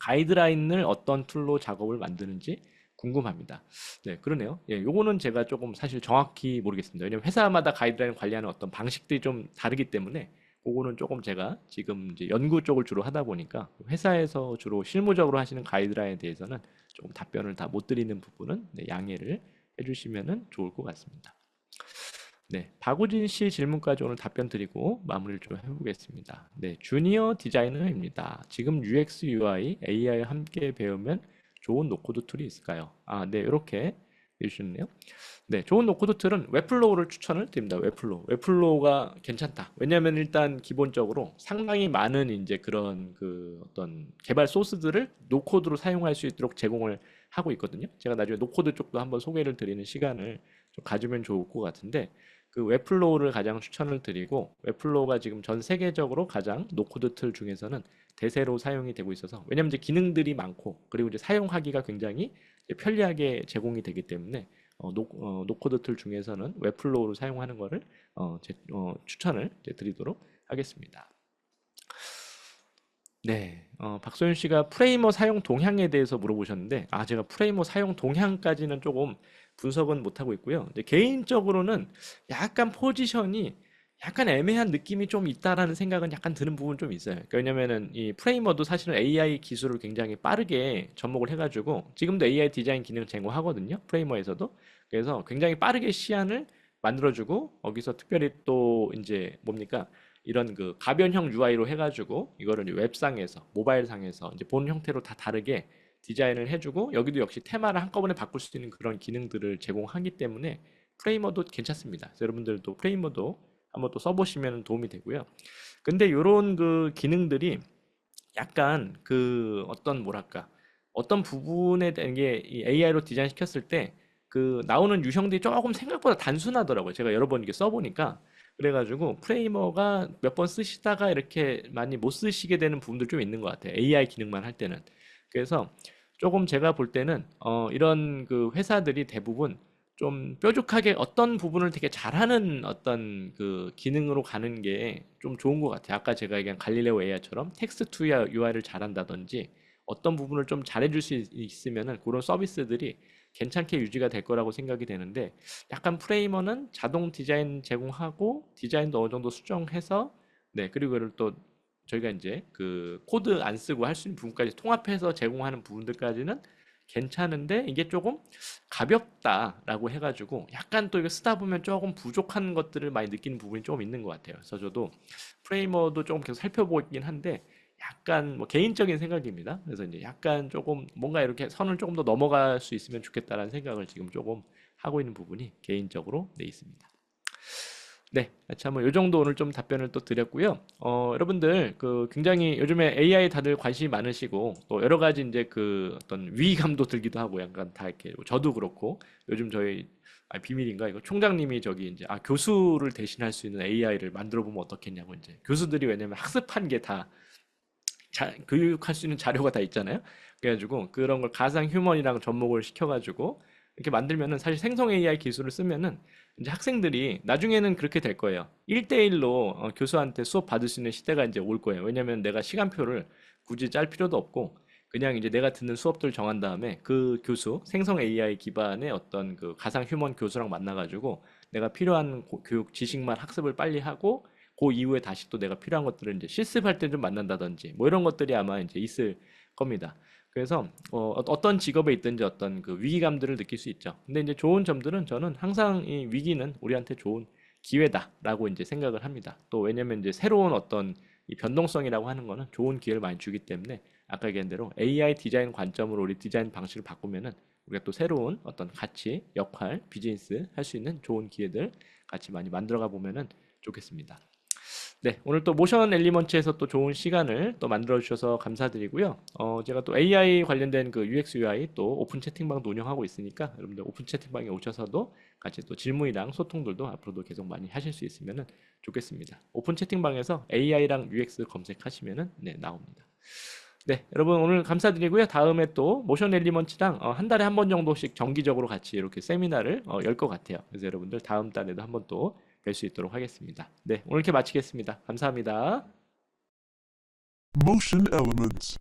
가이드라인을 어떤 툴로 작업을 만드는지 궁금합니다. 네, 그러네요. 예, 요거는 제가 조금 사실 정확히 모르겠습니다. 왜냐면 회사마다 가이드라인 관리하는 어떤 방식들이 좀 다르기 때문에 그거는 조금 제가 지금 이제 연구 쪽을 주로 하다 보니까 회사에서 주로 실무적으로 하시는 가이드라인에 대해서는 조금 답변을 다 못 드리는 부분은 네, 양해를 해주시면 좋을 것 같습니다. 네, 박우진 씨 질문까지 오늘 답변 드리고 마무리를 좀 해보겠습니다. 네, 주니어 디자이너입니다. 지금 UX, UI, AI 함께 배우면 좋은 노코드 툴이 있을까요? 아, 네, 이렇게 해주셨네요. 네, 좋은 노코드 툴은 웹플로우를 추천을 드립니다. 웹플로우. 웹플로우가 괜찮다. 왜냐하면 일단 기본적으로 상당히 많은 이제 그런 그 어떤 개발 소스들을 노코드로 사용할 수 있도록 제공을 하고 있거든요. 제가 나중에 노코드 쪽도 한번 소개를 드리는 시간을 좀 가지면 좋을 것 같은데 그 웹플로우를 가장 추천을 드리고 웹플로우가 지금 전 세계적으로 가장 노코드 툴 중에서는 대세로 사용이 되고 있어서 왜냐면 이제 기능들이 많고 그리고 이제 사용하기가 굉장히 이제 편리하게 제공이 되기 때문에 노코드 툴 중에서는 웹플로우를 사용하는 거를 추천을 이제 드리도록 하겠습니다. 네, 박소윤 씨가 프레이머 사용 동향에 대해서 물어보셨는데, 아, 제가 프레이머 사용 동향까지는 조금 분석은 못하고 있고요. 근데 개인적으로는 약간 포지션이 약간 애매한 느낌이 좀 있다라는 생각은 약간 드는 부분 좀 있어요. 그러니까 왜냐면은 이 프레이머도 사실은 AI 기술을 굉장히 빠르게 접목을 해가지고 지금도 AI 디자인 기능을 제공하거든요. 프레이머에서도. 그래서 굉장히 빠르게 시안을 만들어주고 거기서 특별히 또 이제 뭡니까? 이런 그 가변형 UI로 해가지고 이거를 웹상에서 모바일상에서 이제 본 형태로 다 다르게 디자인을 해주고 여기도 역시 테마를 한꺼번에 바꿀 수 있는 그런 기능들을 제공하기 때문에 프레이머도 괜찮습니다. 그래서 여러분들도 프레이머도 한번 또 써보시면 도움이 되고요. 근데 이런 그 기능들이 약간 그 어떤 뭐랄까 어떤 부분에 대한 게 이 AI로 디자인 시켰을 때 그 나오는 유형들이 조금 생각보다 단순하더라고요. 제가 여러 번 이게 써보니까 그래가지고 프레이머가 몇 번 쓰시다가 이렇게 많이 못 쓰시게 되는 부분도 좀 있는 것 같아요. AI 기능만 할 때는. 그래서 조금 제가 볼 때는 이런 그 회사들이 대부분 좀 뾰족하게 어떤 부분을 되게 잘하는 어떤 그 기능으로 가는 게 좀 좋은 것 같아요. 아까 제가 얘기한 갈릴레오 AI처럼 텍스트 투 UI를 잘한다든지 어떤 부분을 좀 잘해줄 수 있으면은 그런 서비스들이 괜찮게 유지가 될 거라고 생각이 되는데 약간 프레이머는 자동 디자인 제공하고 디자인도 어느 정도 수정해서 네 그리고 그걸 또 저희가 이제 그 코드 안 쓰고 할 수 있는 부분까지 통합해서 제공하는 부분들까지는 괜찮은데 이게 조금 가볍다라고 해가지고 약간 또 이거 쓰다 보면 조금 부족한 것들을 많이 느끼는 부분이 조금 있는 것 같아요. 그래서 저도 프레이머도 조금 계속 살펴보긴 한데 약간 뭐 개인적인 생각입니다. 그래서 이제 약간 조금 뭔가 이렇게 선을 조금 더 넘어갈 수 있으면 좋겠다라는 생각을 지금 조금 하고 있는 부분이 개인적으로 네 있습니다. 네, 참, 뭐, 요 정도 오늘 좀 답변을 또 드렸고요. 여러분들, 그, 굉장히 요즘에 AI 다들 관심이 많으시고, 또 여러 가지 이제 그 어떤 위기감도 들기도 하고, 약간 다 이렇게, 저도 그렇고, 요즘 저희, 비밀인가? 이거 총장님이 저기 이제, 교수를 대신할 수 있는 AI를 만들어 보면 어떻겠냐고, 이제. 교수들이 왜냐면 학습한 게 다, 교육할 수 있는 자료가 다 있잖아요. 그래가지고, 그런 걸 가상 휴먼이랑 접목을 시켜가지고, 이렇게 만들면은 사실 생성 AI 기술을 쓰면은 이제 학생들이 나중에는 그렇게 될 거예요. 1대1로 교수한테 수업 받을 수 있는 시대가 이제 올 거예요. 왜냐면 내가 시간표를 굳이 짤 필요도 없고 그냥 이제 내가 듣는 수업들 정한 다음에 그 교수, 생성 AI 기반의 어떤 그 가상 휴먼 교수랑 만나가지고 내가 필요한 교육 지식만 학습을 빨리 하고 그 이후에 다시 또 내가 필요한 것들을 이제 실습할 때 좀 만난다든지 뭐 이런 것들이 아마 이제 있을 겁니다. 그래서 어떤 직업에 있든지 어떤 그 위기감들을 느낄 수 있죠. 근데 이제 좋은 점들은 저는 항상 이 위기는 우리한테 좋은 기회다라고 이제 생각을 합니다. 또 왜냐면 이제 새로운 어떤 이 변동성이라고 하는 거는 좋은 기회를 많이 주기 때문에 아까 얘기한 대로 AI 디자인 관점으로 우리 디자인 방식을 바꾸면은 우리가 또 새로운 어떤 가치, 역할, 비즈니스 할 수 있는 좋은 기회들 같이 많이 만들어가 보면은 좋겠습니다. 네, 오늘 또 모션 엘리먼츠에서 또 좋은 시간을 또 만들어 주셔서 감사드리고요. 제가 또 AI 관련된 그 UX UI 또 오픈 채팅방도 운영하고 있으니까 여러분들 오픈 채팅방에 오셔서도 같이 또 질문이랑 소통들도 앞으로도 계속 많이 하실 수 있으면 좋겠습니다. 오픈 채팅방에서 AI랑 UX 검색하시면은 네, 나옵니다. 네, 여러분 오늘 감사드리고요. 다음에 또 모션 엘리먼츠랑 한 달에 한 번 정도씩 정기적으로 같이 이렇게 세미나를 열 것 같아요. 그래서 여러분들 다음 달에도 한번 또 뵐 수 있도록 하겠습니다. 네, 오늘 이렇게 마치겠습니다. 감사합니다. Motion Elements.